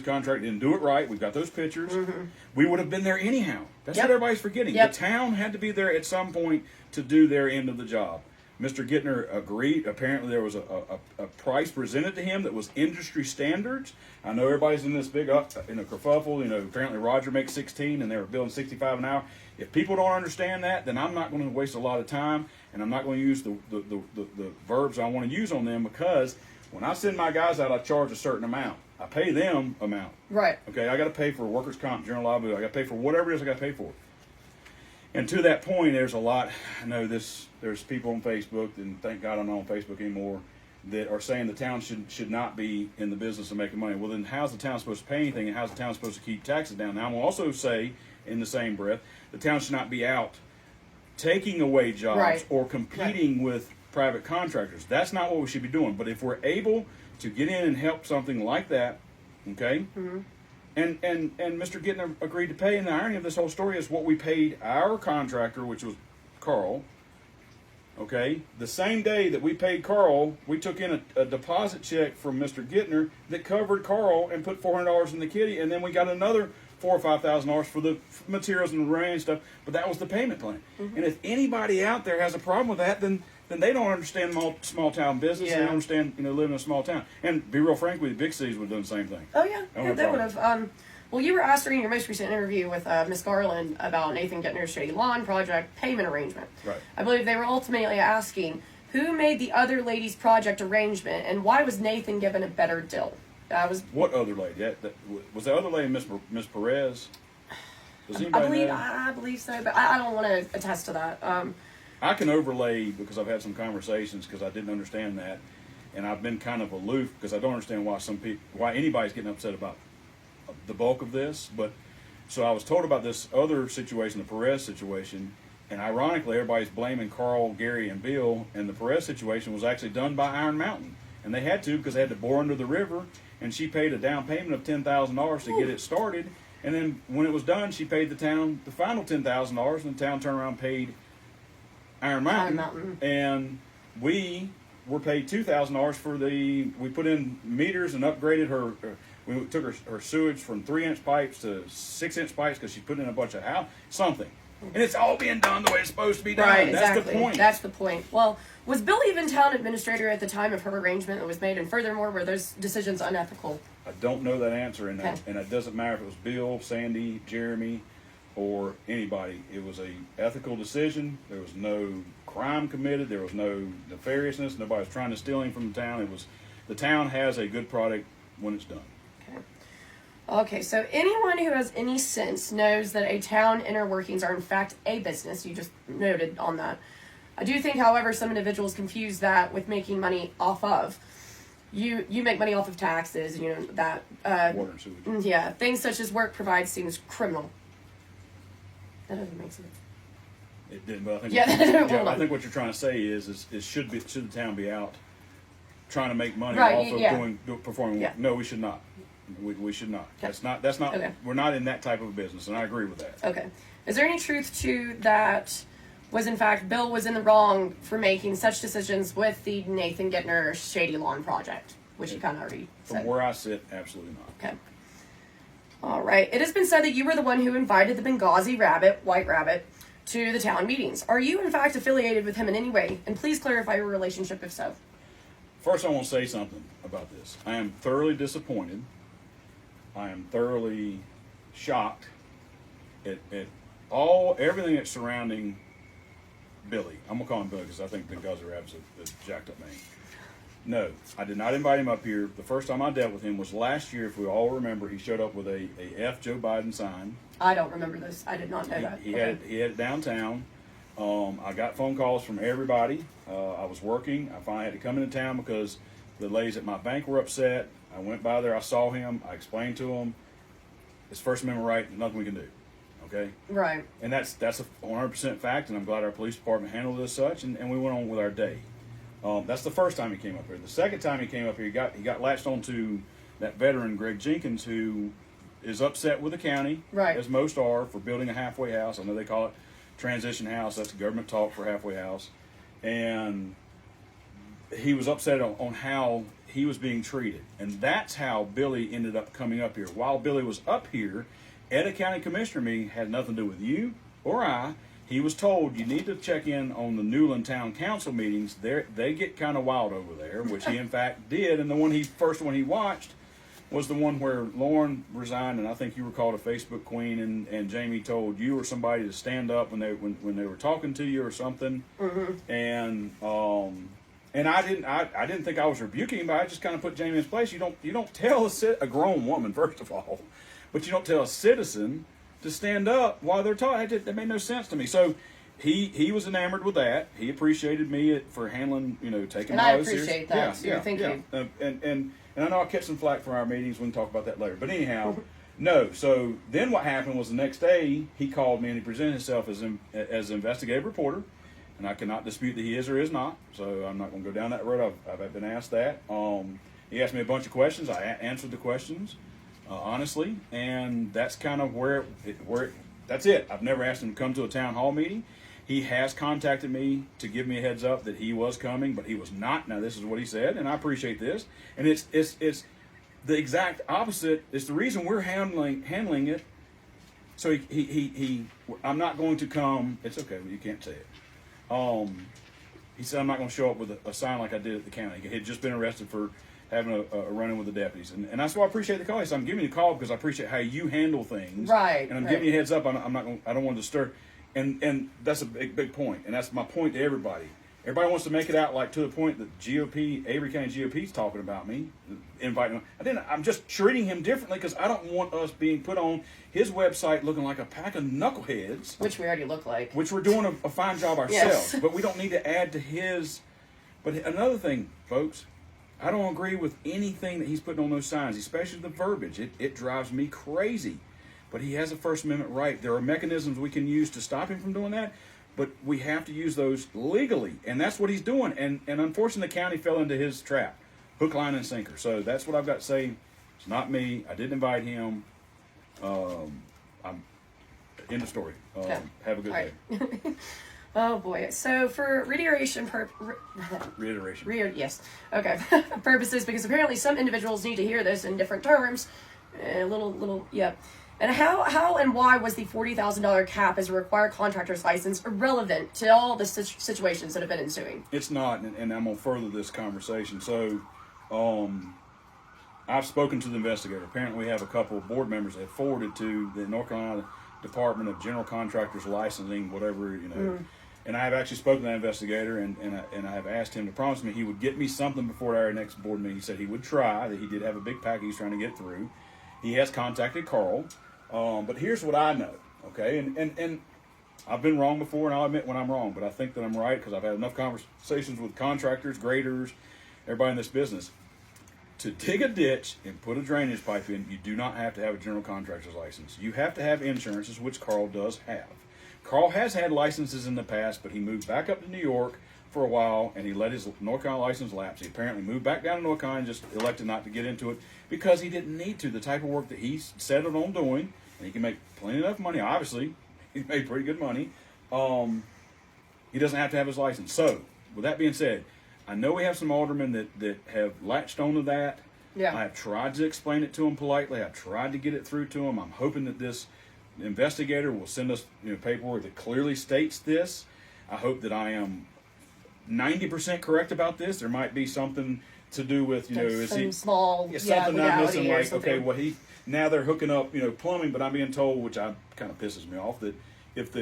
contract, didn't do it right. We've got those pictures. Mm-hmm. We would have been there anyhow. That's what everybody's forgetting. Yep. The town had to be there at some point to do their end of the job. Mr. Gittner agreed. Apparently, there was a price presented to him that was industry standards. I know everybody's in this big in a kerfuffle. You know, apparently Roger makes 16 and they were billing 65 an hour. If people don't understand that, then I'm not going to waste a lot of time, and I'm not going to use the verbs I want to use on them, because when I send my guys out, I charge a certain amount. I pay them amount. Right. Okay, I got to pay for workers' comp, general liability. I got to pay for whatever it is I got to pay for. And to that point, there's a lot. I know there's people on Facebook, and thank God I'm not on Facebook anymore, that are saying the town should not be in the business of making money. Well, then how's the town supposed to pay anything, and how's the town supposed to keep taxes down? Now, I'm going to also say, in the same breath, the town should not be out taking away jobs Right. or competing with private contractors. That's not what we should be doing. But if we're able to get in and help something like that, okay, and Mr. Gittner agreed to pay, and the irony of this whole story is what we paid our contractor, which was Carl. Okay, the same day that we paid Carl, we took in a deposit check from Mr. Gittner that covered Carl and put $400 in the kitty, and then we got another $4,000 or $5,000 for the materials and the rain stuff. But that was the payment plan. And if anybody out there has a problem with that, then they don't understand small town business. They don't understand, living in a small town. And be real frank with you, big cities would have done the same thing. Oh, yeah. No Yeah, they would problem. have. Well, you were asked during your most recent interview with Miss Garland about Nathan Gittner's Shady Lawn project payment arrangement. Right. I believe they were ultimately asking who made the other lady's project arrangement and why was Nathan given a better deal. What other lady? Was the other lady Miss Perez? Does anybody know? I believe so, but I don't want to attest to that. I can overlay, because I've had some conversations, because I didn't understand that, and I've been kind of aloof because I don't understand why anybody's getting upset about the bulk of this. But so I was told about this other situation, the Perez situation, and ironically everybody's blaming Carl, Gary, and Bill, and the Perez situation was actually done by Iron Mountain, and they had to because they had to bore under the river, and she paid a down payment of $10,000 to get it started, and then when it was done, she paid the town the final $10,000, and the town turned around and paid Iron Mountain. And we were paid $2,000 for we put in meters and upgraded we took her sewage from 3-inch pipes to 6-inch pipes because she put in a bunch of something. And it's all being done the way it's supposed to be done. Right, That's exactly. the point. That's the point. Well, was Bill even town administrator at the time of her arrangement that was made? And furthermore, were those decisions unethical? I don't know that answer, and Okay. it doesn't matter if it was Bill, Sandy, Jeremy, or anybody. It was a ethical decision. There was no crime committed. There was no nefariousness. Nobody was trying to steal anything from the town. The town has a good product when it's done. Okay, so anyone who has any sense knows that a town inner workings are in fact a business. You just noted on that. I do think, however, some individuals confuse that with making money off of. You make money off of taxes, that. Water and sewage. Yeah, things such as work provides seems criminal. That doesn't make sense. It didn't, but I think. Yeah, I think what you're trying to say is should the town be out trying to make money Right, off of performing work? Yeah. No, we should not. We should not. Okay. That's not. Okay. We're not in that type of business, and I agree with that. Okay. Is there any truth to that? Was in fact Bill was in the wrong for making such decisions with the Nathan Gittner Shady Lawn project, which you kind of already From said. where I sit, absolutely not. Okay. All right. It has been said that you were the one who invited the Benghazi White Rabbit, to the town meetings. Are you in fact affiliated with him in any way? And please clarify your relationship if so. First, I want to say something about this. I am thoroughly disappointed. I am thoroughly shocked at everything that's surrounding Billy. I'm gonna call him Billy because I think Benghazi Rabbit's a jacked up name. No, I did not invite him up here. The first time I dealt with him was last year. If we all remember, he showed up with a F Joe Biden sign. I don't remember this. I did not know that. He had it downtown. I got phone calls from everybody. I was working. I finally had to come into town because the ladies at my bank were upset. I went by there. I saw him. I explained to him, it's First Amendment right. Nothing we can do. Okay. Right. And that's a 100% fact. And I'm glad our police department handled it as such. And we went on with our day. That's the first time he came up here. The second time he came up here, he got latched onto that veteran Greg Jenkins, who is upset with the county, right, as most are, for building a halfway house. I know they call it transition house. That's government talk for halfway house. And he was upset on how he was being treated. And that's how Billy ended up coming up here. While Billy was up here at a county commissioner meeting, had nothing to do with you or I. he was told you need to check in on the Newland Town Council meetings. They get kind of wild over there, which he in fact did. And the first one he watched was the one where Lauren resigned, and I think you were called a Facebook queen, and Jamie told you or somebody to stand up when they were talking to you or something. Mm-hmm. And I didn't think I was rebuking him, but I just kind of put Jamie in his place. You don't tell a grown woman, first of all, but you don't tell a citizen to stand up while they're talking. That made no sense to me. So he was enamored with that. He appreciated me for handling, taking and my I oaths appreciate serious. that too. Thank you. And I know I catch some flack for our meetings. We can talk about that later. But anyhow, no. So then what happened was the next day he called me and he presented himself as an investigative reporter. And I cannot dispute that he is or is not. So I'm not going to go down that road. I've been asked that. He asked me a bunch of questions. I answered the questions honestly. And that's kind of where that's it. I've never asked him to come to a town hall meeting. He has contacted me to give me a heads up that he was coming, but he was not. Now, this is what he said, and I appreciate this. And it's the exact opposite. It's the reason we're handling it. So I'm not going to come. It's okay, you can't say it. He said I'm not going to show up with a sign like I did at the county. He had just been arrested for having a run-in with the deputies, and that's why I appreciate the call. He said I'm giving you a call because I appreciate how you handle things, right? And I'm giving you a heads up. I don't want to disturb. And that's a big point, and that's my point to everybody. Everybody wants to make it out like to the point that GOP, Avery County GOP is talking about me, inviting him. I'm just treating him differently because I don't want us being put on his website looking like a pack of knuckleheads. Which we already look like. Which we're doing a fine job ourselves, yes. But we don't need to add to his. But another thing, folks, I don't agree with anything that he's putting on those signs, especially the verbiage. It drives me crazy. But he has a First Amendment right. There are mechanisms we can use to stop him from doing that, but we have to use those legally, and that's what he's doing. And unfortunately, the county fell into his trap, hook, line, and sinker. So that's what I've got to say. It's not me. I didn't invite him. I'm end of story. Okay. Have a good day. Oh boy. So for reiteration yes. Okay. Purposes, because apparently some individuals need to hear this in different terms. Yeah. And how and why was the $40,000 cap as a required contractor's license irrelevant to all the situations that have been ensuing? It's not, and I'm going to further this conversation. So, I've spoken to the investigator. Apparently, we have a couple of board members that have forwarded to the North Carolina Department of General Contractors Licensing, whatever, And I have actually spoken to that investigator, and I have asked him to promise me he would get me something before our next board meeting. He said he would try, that he did have a big package he's trying to get through. He has contacted Carl. But here's what I know, okay? And I've been wrong before, and I'll admit when I'm wrong, but I think that I'm right because I've had enough conversations with contractors, graders, everybody in this business. To dig a ditch and put a drainage pipe in, you do not have to have a general contractor's license. You have to have insurances, which Carl does have. Carl has had licenses in the past, but he moved back up to New York for a while, and he let his North Carolina license lapse. He apparently moved back down to North Carolina and just elected not to get into it because he didn't need to. The type of work that he's settled on doing, and he can make plenty enough money, obviously. He made pretty good money. He doesn't have to have his license. So, with that being said, I know we have some aldermen that have latched onto that. Yeah. I have tried to explain it to them politely. I've tried to get it through to them. I'm hoping that this investigator will send us paperwork that clearly states this. I hope that I am 90% correct about this. There might be something to do with, is some he small something I'm missing, like, something. okay, well, now they're hooking up, plumbing, but I'm being told, which kind of pisses me off, that if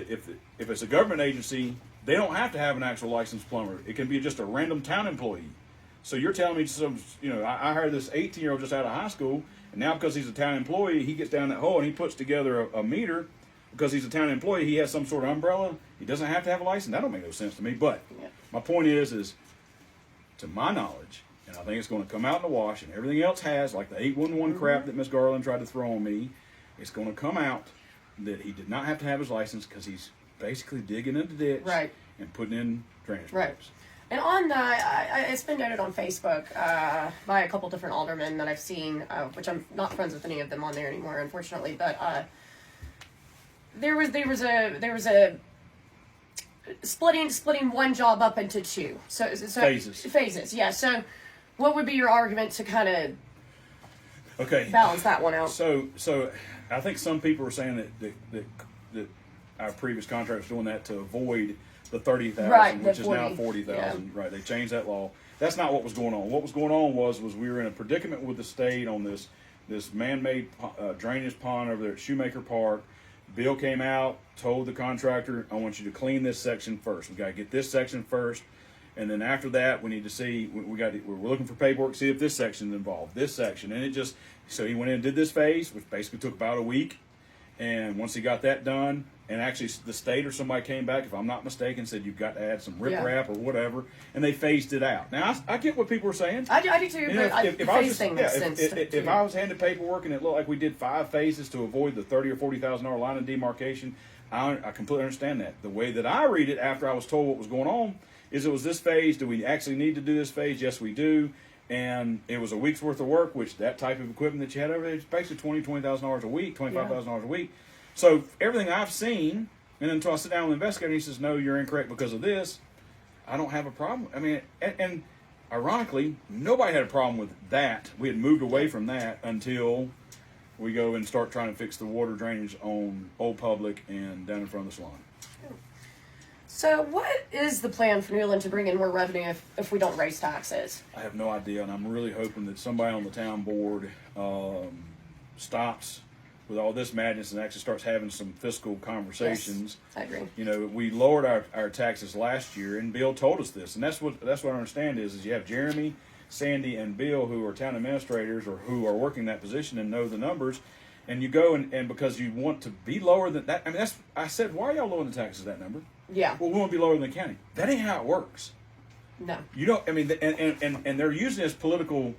it's a government agency, they don't have to have an actual licensed plumber. It can be just a random town employee. So you're telling me I hired this 18-year-old just out of high school, and now because he's a town employee, he gets down that hole and he puts together a meter. Because he's a town employee, he has some sort of umbrella. He doesn't have to have a license. That don't make no sense to me. But my point is to my knowledge, and I think it's going to come out in the wash, and everything else has, like the 811 crap that Miss Garland tried to throw on me, it's going to come out that he did not have to have his license because he's basically digging in the ditch and putting in drainage pipes. And on that, it's been noted on Facebook by a couple different aldermen that I've seen, which I'm not friends with any of them on there anymore, unfortunately. But there was a splitting one job up into two. So phases. Yeah. So, what would be your argument to kind of balance that one out? So I think some people are saying that our previous contract was doing that to avoid the 30,000, Right, which the is now 40, 40,000. Right, they changed that law. That's not what was going on. What was going on was we were in a predicament with the state on this man-made drainage pond over there at Shoemaker Park. Bill came out, told the contractor, I want you to clean this section first. We got to get this section first. And then after that, we need to see, we're looking for paperwork, see if this section's involved, this section. And so he went in and did this phase, which basically took about a week. And once he got that done, and actually the state or somebody came back, if I'm not mistaken, said you've got to add some riprap or whatever, and they phased it out. Now, I get what people are saying. I do too, You know, but if I was just, phasing makes sense. if I was handed paperwork and it looked like we did 5 phases to avoid the $30,000 or $40,000 line of demarcation, I completely understand that. The way that I read it after I was told what was going on is it was this phase. Do we actually need to do this phase? Yes, we do. And it was a week's worth of work, which that type of equipment that you had over there is basically $20,000 a week, $25,000 a week. So everything I've seen, and until I sit down with the investigator, he says, no, you're incorrect because of this, I don't have a problem. I mean, and ironically, nobody had a problem with that. We had moved away from that until we go and start trying to fix the water drainage on Old Public and down in front of the salon. So what is the plan for Newland to bring in more revenue if we don't raise taxes? I have no idea, and I'm really hoping that somebody on the town board stops with all this madness and actually starts having some fiscal conversations. Yes, I agree. You know, we lowered our taxes last year, and Bill told us this, and that's what I understand is you have Jeremy, Sandy, and Bill who are town administrators or who are working that position and know the numbers, and you go and because you want to be lower than that. I mean, I said, why are y'all lowering the taxes that number? Yeah. Well, we want to be lower than the county. That ain't how it works. No. You don't. I mean, and they're using this political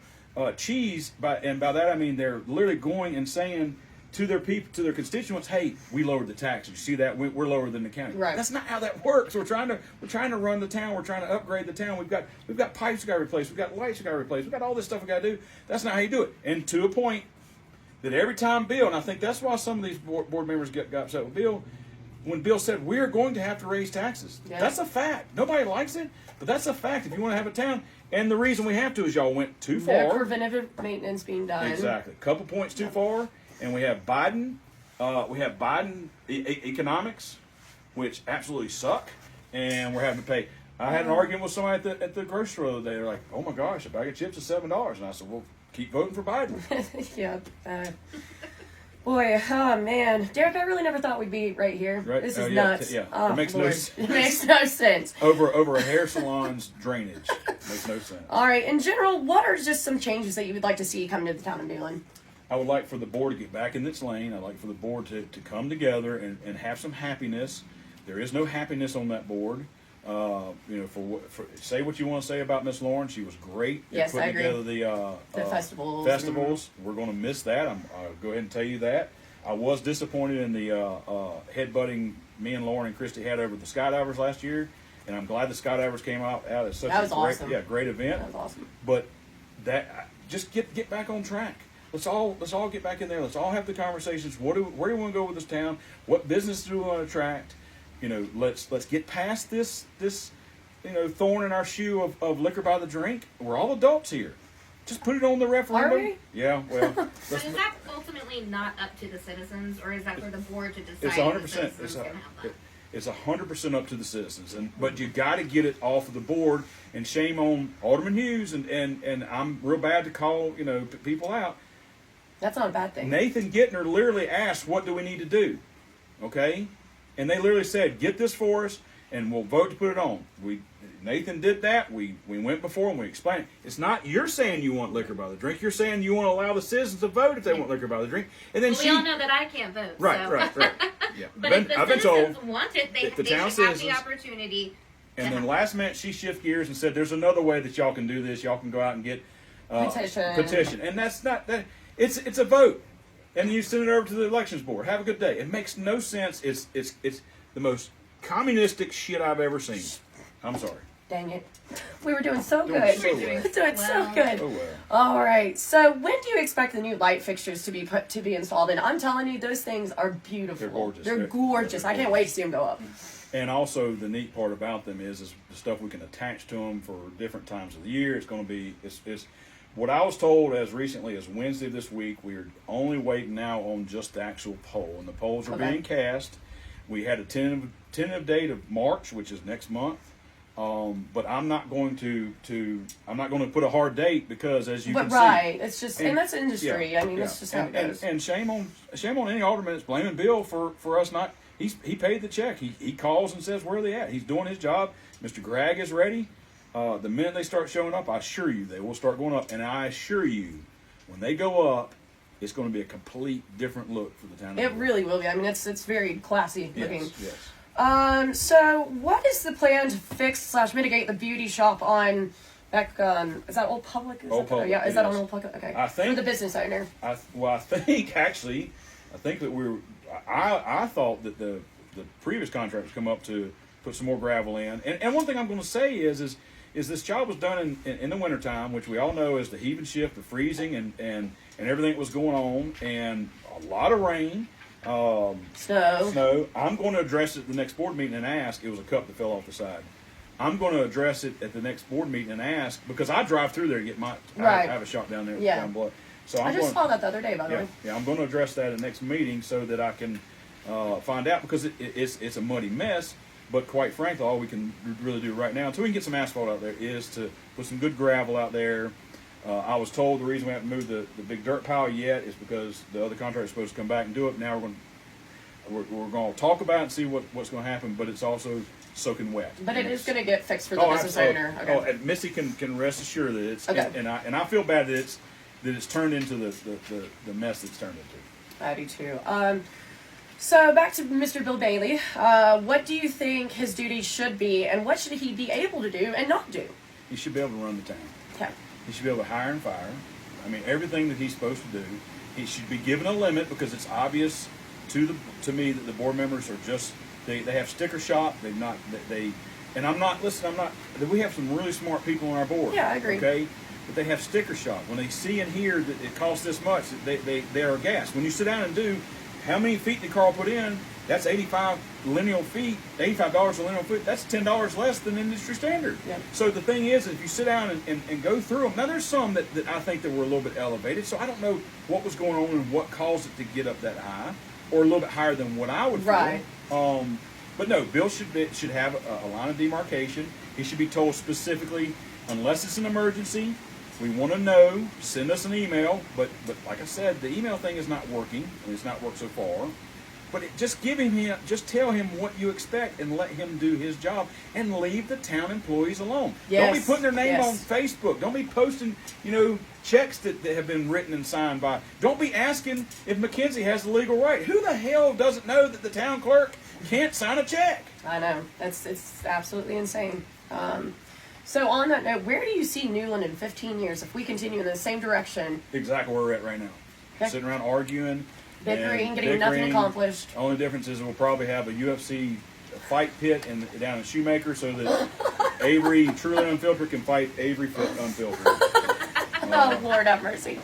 cheese, by that I mean they're literally going and saying to their people, to their constituents, hey, we lowered the taxes. You see that? We're lower than the county. Right. That's not how that works. We're trying to run the town. We're trying to upgrade the town. We've got pipes we got to replace. We've got lights we got to replace. We've got all this stuff we got to do. That's not how you do it. And to a point that every time Bill, and I think that's why some of these board members got upset with Bill, when Bill said we're going to have to raise taxes. Yeah. That's a fact. Nobody likes it, but that's a fact. If you want to have a town, and the reason we have to is y'all went too far. No preventative maintenance being done. Exactly. Couple points too far, and we have Biden. Economics, which absolutely suck, and we're having to pay. I had an argument with somebody at the grocery store the other day. They're like, "Oh my gosh, a bag of chips is $7," and I said, "Well, keep voting for Biden." Yeah. Boy, oh man, Derek, I really never thought we'd be right here. Right? This is Yeah, nuts. yeah. Oh, It makes no Lord. sense. It makes no sense. over a hair salon's drainage makes no sense. All right. In general, what are just some changes that you would like to see come to the town of Newland? I would like for the board to get back in its lane. I'd like for the board to come together and have some happiness. There is no happiness on that board. You know, for say what you want to say about Miss Lauren, she was great at Yes, putting I agree. together The festivals. Festivals. We're going to miss that. I'll go ahead and tell you that. I was disappointed in the headbutting me and Lauren and Christy had over the skydivers last year, and I'm glad the skydivers came out as such That was a great, awesome. great event. That was awesome. But that just get back on track. Let's all get back in there. Let's all have the conversations. Where do we want to go with this town? What business do we want to attract? You know, let's get past this thorn in our shoe of liquor by the drink. We're all adults here. Just put it on the referendum. Are we? Yeah, well. So is that ultimately not up to the citizens, or is that for the board to decide? It's if 100%. the citizens can have that? It's 100% up to the citizens, but you got to get it off of the board. And shame on Alderman Hughes, and I'm real bad to call people out. That's not a bad thing. Nathan Gittner literally asked, "What do we need to do?" Okay, and they literally said, "Get this for us, and we'll vote to put it on." Nathan did that. We went before and we explained. It's not you're saying you want liquor by the drink. You're saying you want to allow the citizens to vote if they want liquor by the drink. And then Well, we all know that I can't vote. Right, so. right. Yeah, But if the I've been citizens told. want it, they if the should town have the citizens- opportunity. And then last minute she shifted gears and said, "There's another way that y'all can do this. Y'all can go out and get petition." And that's not that. It's a vote, and you send it over to the elections board. Have a good day. It makes no sense. It's the most communistic shit I've ever seen. I'm sorry. Dang it. We were doing so Doing good. so well. Doing so Well. good. Oh well. All right. So when do you expect the new light fixtures to be installed? And I'm telling you, those things are beautiful. They're gorgeous. They're They're gorgeous. I can't wait to see them go up. And also the neat part about them is the stuff we can attach to them for different times of the year. It's going to be it's what I was told as recently as Wednesday this week. We're only waiting now on just the actual pole, and the poles are Okay. being cast. We had a tentative date of March, which is next month. But I'm not going to put a hard date because, as you can right, see, it's just and that's industry. Yeah, I mean, yeah. that's just how it goes. And shame on any alderman that's blaming Bill for us not. He paid the check. He calls and says where are they at. He's doing his job. Mr. Gregg is ready. The minute they start showing up, I assure you they will start going up. And I assure you, when they go up, it's going to be a complete different look for the town. It really will be. I mean, it's very classy looking. Yes. So what is the plan to fix / mitigate the beauty shop on back? Is that Old Public? Old Public, yeah, is that on yes. Old Public? Okay. I think for the business owner. I think that I thought that the previous contract was come up to put some more gravel in. And one thing I'm going to say is this job was done in the wintertime, which we all know is the heaving shift, the freezing, and everything that was going on, and a lot of rain. Snow. I'm going to address it at the next board meeting and ask. It was a cup that fell off the side. I'm going to address it at the next board meeting and ask, because I drive through there to get my. Right. I have a shop down there. Yeah. Down below. So I just saw that the other day, by the way. Yeah, I'm going to address that at the next meeting so that I can find out, because it's a muddy mess. But quite frankly, all we can really do right now, until we can get some asphalt out there, is to put some good gravel out there. I was told the reason we haven't moved the big dirt pile yet is because the other contractor is supposed to come back and do it. Now we're going to talk about it and see what's going to happen, but it's also soaking wet. But it is going to get fixed for the business owner. Okay. And Missy can rest assured that it's okay. and I feel bad that it's turned into the mess it's turned into. I do too. So back to Mr. Bill Bailey. What do you think his duties should be, and what should he be able to do and not do? He should be able to run the town. Okay. He should be able to hire and fire. I mean, everything that he's supposed to do. He should be given a limit, because it's obvious to me that the board members are just they have sticker shock. They've not they and I'm not we have some really smart people on our board. Yeah, I agree. Okay, but they have sticker shock when they see and hear that it costs this much. They are aghast. When you sit down and do how many feet did Carl put in? That's 85 lineal feet, $85 a lineal foot. That's $10 less than industry standard. Yep. So the thing is, if you sit down and go through them, now there's some that I think that were a little bit elevated. So I don't know what was going on and what caused it to get up that high, or a little bit higher than what I would feel. Right. But no, Bill should have a line of demarcation. He should be told specifically, unless it's an emergency, we want to know, send us an email. But like I said, the email thing is not working, and it's not worked so far. But just tell him what you expect and let him do his job, and leave the town employees alone. Yes. Don't be putting their name Yes. on Facebook. Don't be posting, checks that have been written and signed by. Don't be asking if McKenzie has the legal right. Who the hell doesn't know that the town clerk can't sign a check? I know. It's absolutely insane. So on that note, where do you see Newland in 15 years if we continue in the same direction? Exactly where we're at right now. Okay. Sitting around arguing. Bickering, getting nothing accomplished. Only difference is we'll probably have a UFC fight pit down in Shoemaker, so that Avery, truly Unfiltered, can fight Avery for Unfiltered. Oh, Lord have mercy.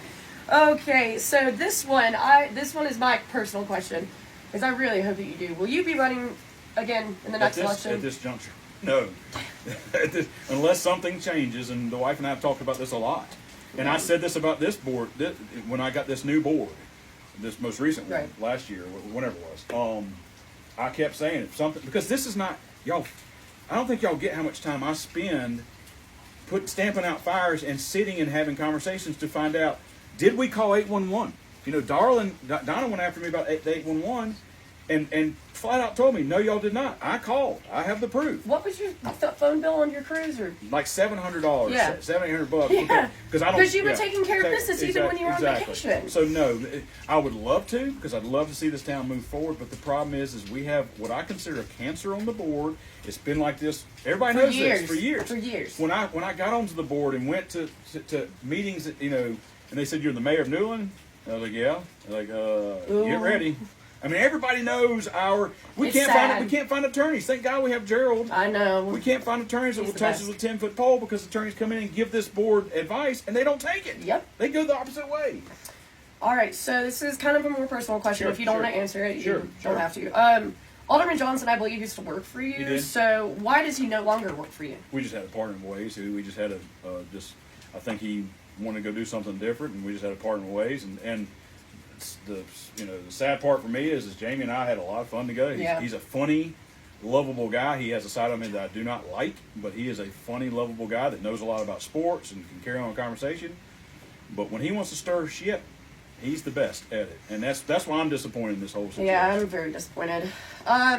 Okay, so this one is my personal question, because I really hope that you do. Will you be running again in the next election? At this juncture, no. Unless something changes, and the wife and I have talked about this a lot. And I said this about this board when I got this new board. This most recent one, right. Last year, whenever it was. I kept saying if something, because this is not y'all. I don't think y'all get how much time I spend stamping out fires and sitting and having conversations to find out, did we call 811? Donna went after me about the 811, and flat out told me, no, y'all did not. I called. I have the proof. What was your phone bill on your cruiser? Like $700, Yeah. $700. Yeah, Because you were taking care of business even when you were on vacation. So no, I would love to, because I'd love to see this town move forward. But the problem is we have what I consider a cancer on the board. It's been like this. Everybody knows this for years. For years. When I got onto the board and went to meetings, and they said you're the mayor of Newland, I was like, yeah. They're like, get ready. I mean, everybody knows we can't find attorneys. Thank God we have Gerald. I know. We can't find attorneys that will touch us with a 10-foot pole, because attorneys come in and give this board advice and they don't take it. Yep. They go the opposite way. All right, so this is kind of a more personal question. Sure, if you don't sure. want to answer it, Sure, you sure. don't have to. Alderman Johnson, I believe, used to work for you. He did. So why does he no longer work for you? We just had a part in ways. We just had I think he wanted to go do something different, and we just had a part in ways. And the sad part for me is Jamie and I had a lot of fun together. He's a funny, lovable guy. He has a side of him that I do not like, but he is a funny, lovable guy that knows a lot about sports and can carry on a conversation. But when he wants to stir shit, he's the best at it, and that's why I'm disappointed in this whole situation. Yeah, I'm very disappointed.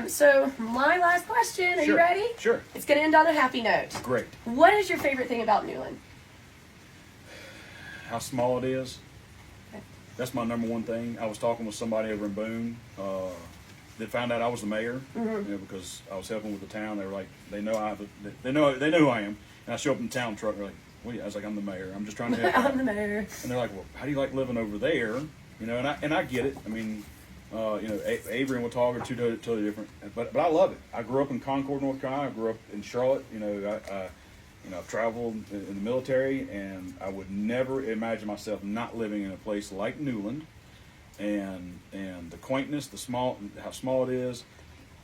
So my last question. Are you ready? Sure. It's going to end on a happy note. Great. What is your favorite thing about Newland? How small it is. Okay. That's my number one thing. I was talking with somebody over in Boone that found out I was the mayor because I was helping with the town. They were like, they know who I am, and I show up in the town truck. They're like, "What?" I was like, "I'm the mayor. I'm just trying to help." I'm the mayor. And they're like, "Well, how do you like living over there?" And I get it. I mean, Avery and Watauga are two totally different, but I love it. I grew up in Concord, North Carolina. I grew up in Charlotte. I've traveled in the military, and I would never imagine myself not living in a place like Newland. And the quaintness, how small it is,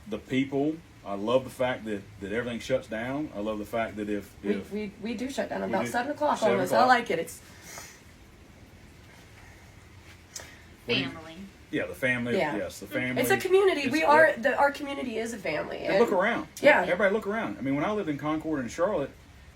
the people. I love the fact that everything shuts down. I love the fact that if we do shut down about 7 o'clock 7 almost. o'clock. I like it. It's Family. Yeah, the family. Yeah. Yes, the family. It's a community. Our community is a family. And look around. Yeah. Everybody look around. I mean, when I lived in Concord and Charlotte,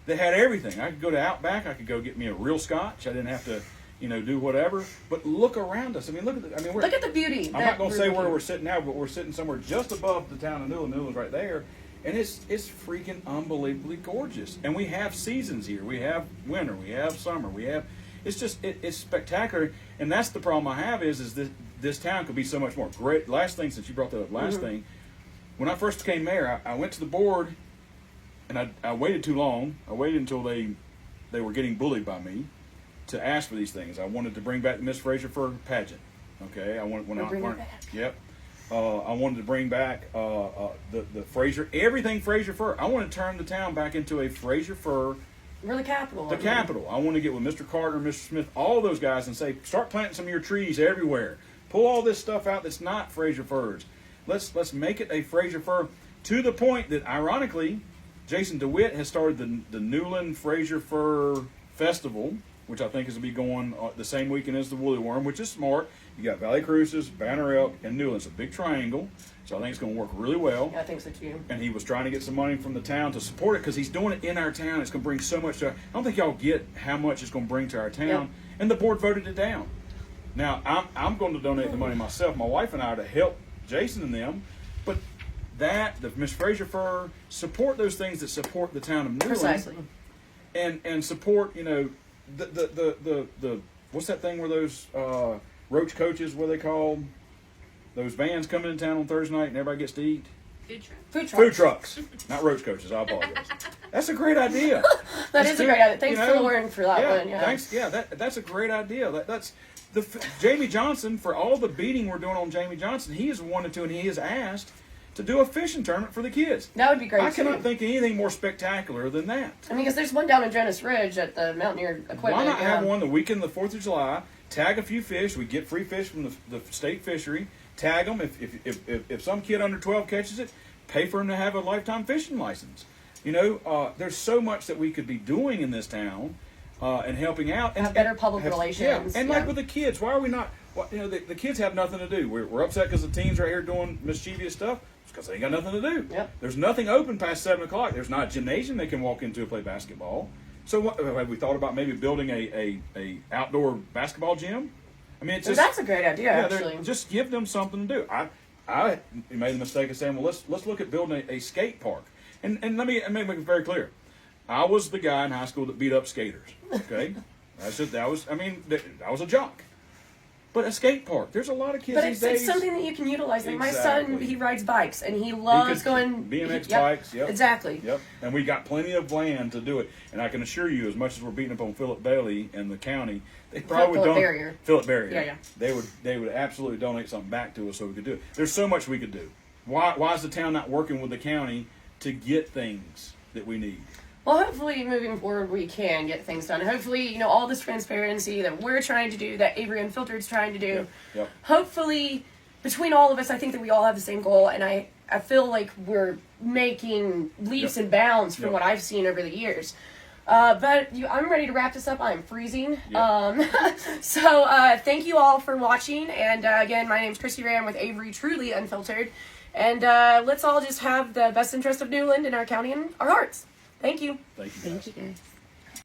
they had everything. I could go to Outback. I could go get me a real scotch. I didn't have to, do whatever. But look around us. I mean, look at the beauty. I'm not going to say where we're sitting now, but we're sitting somewhere just above the town of Newland. Newland's right there. And it's freaking unbelievably gorgeous. And we have seasons here. We have winter. We have summer. It's spectacular. And that's the problem I have is this town could be so much more. Great. Last thing, since you brought that up, thing, when I first became mayor, I went to the board, and I waited too long. I waited until they were getting bullied by me to ask for these things. I wanted to bring back the Miss Fraser Fur pageant. Okay, I wanted bring it back. Yep. I wanted to bring back the Fraser, everything Fraser Fur. I want to turn the town back into a Fraser Fur. We're the capital. The capital. I want to get with Mr. Carter, Mr. Smith, all those guys, and say, start planting some of your trees everywhere. Pull all this stuff out that's not Fraser Firs. Let's make it a Fraser Fir to the point that, ironically, Jason DeWitt has started the Newland Fraser Fir Festival, which I think is going to be going the same weekend as the Woolly Worm, which is smart. You got Valley Cruces, Banner Elk, and Newland. It's a big triangle, so I think it's going to work really well. Yeah, I think so too. And he was trying to get some money from the town to support it because he's doing it in our town. It's going to bring so much to I don't think y'all get how much it's going to bring to our town. Yep. And the board voted it down. Now, I'm going to donate the money myself. My wife and I are to help Jason and them. But the Miss Fraser Fur, support those things that support the town of Newland. Precisely. And support, the what's that thing where those roach coaches, what are they called? Those vans come into town on Thursday night and everybody gets to eat. Food trucks. Not roach coaches, I apologize. That's a great idea. That is a great idea. Thanks for Lauren for that one. Yeah. Thanks. Yeah, that's a great idea. That's Jamie Johnson, for all the beating we're doing on Jamie Johnson, he has wanted to and he has asked to do a fishing tournament for the kids. That would be great. I cannot think of anything more spectacular than that. I mean, because there's one down in Jonas Ridge at the Mountaineer Equipment. Why not have one the weekend of the 4th of July, tag a few fish, we get free fish from the state fishery, tag them, if some kid under 12 catches it, pay for him to have a lifetime fishing license. There's so much that we could be doing in this town and helping out. And have better public relations. Yeah, and like with the kids, why are we not, the kids have nothing to do. We're upset because the teens right here doing mischievous stuff. Because they ain't got nothing to do. Yep. There's nothing open past 7 o'clock. There's not a gymnasium they can walk into and play basketball. So have we thought about maybe building a outdoor basketball gym? I mean, it's just, that's a great idea. Actually, just give them something to do. I made the mistake of saying, well, let's look at building a skate park. And let me make it very clear. I was the guy in high school that beat up skaters. Okay, I was a jock. But a skate park. There's a lot of kids but these days. It's something that you can utilize. Like Exactly. My son, he rides bikes, and he loves going... BMX bikes, yep. Exactly. Yep. And we got plenty of land to do it. And I can assure you, as much as we're beating up on Philip Bailey and the county, they probably would donate... Philip Barrier. Yeah. They would absolutely donate something back to us so we could do it. There's so much we could do. Why is the town not working with the county to get things that we need? Well, hopefully, moving forward, we can get things done. Hopefully, all this transparency that we're trying to do, that Avery Unfiltered is trying to do. Yep. Hopefully, between all of us, I think that we all have the same goal, and I feel like we're making leaps and bounds from what I've seen over the years. I'm ready to wrap this up. I'm freezing. Yeah. So thank you all for watching. And again, my name's Christy Ray. I'm with Avery, truly unfiltered. And let's all just have the best interest of Newland and our county in our hearts. Thank you. Thank you, guys. Thank you guys.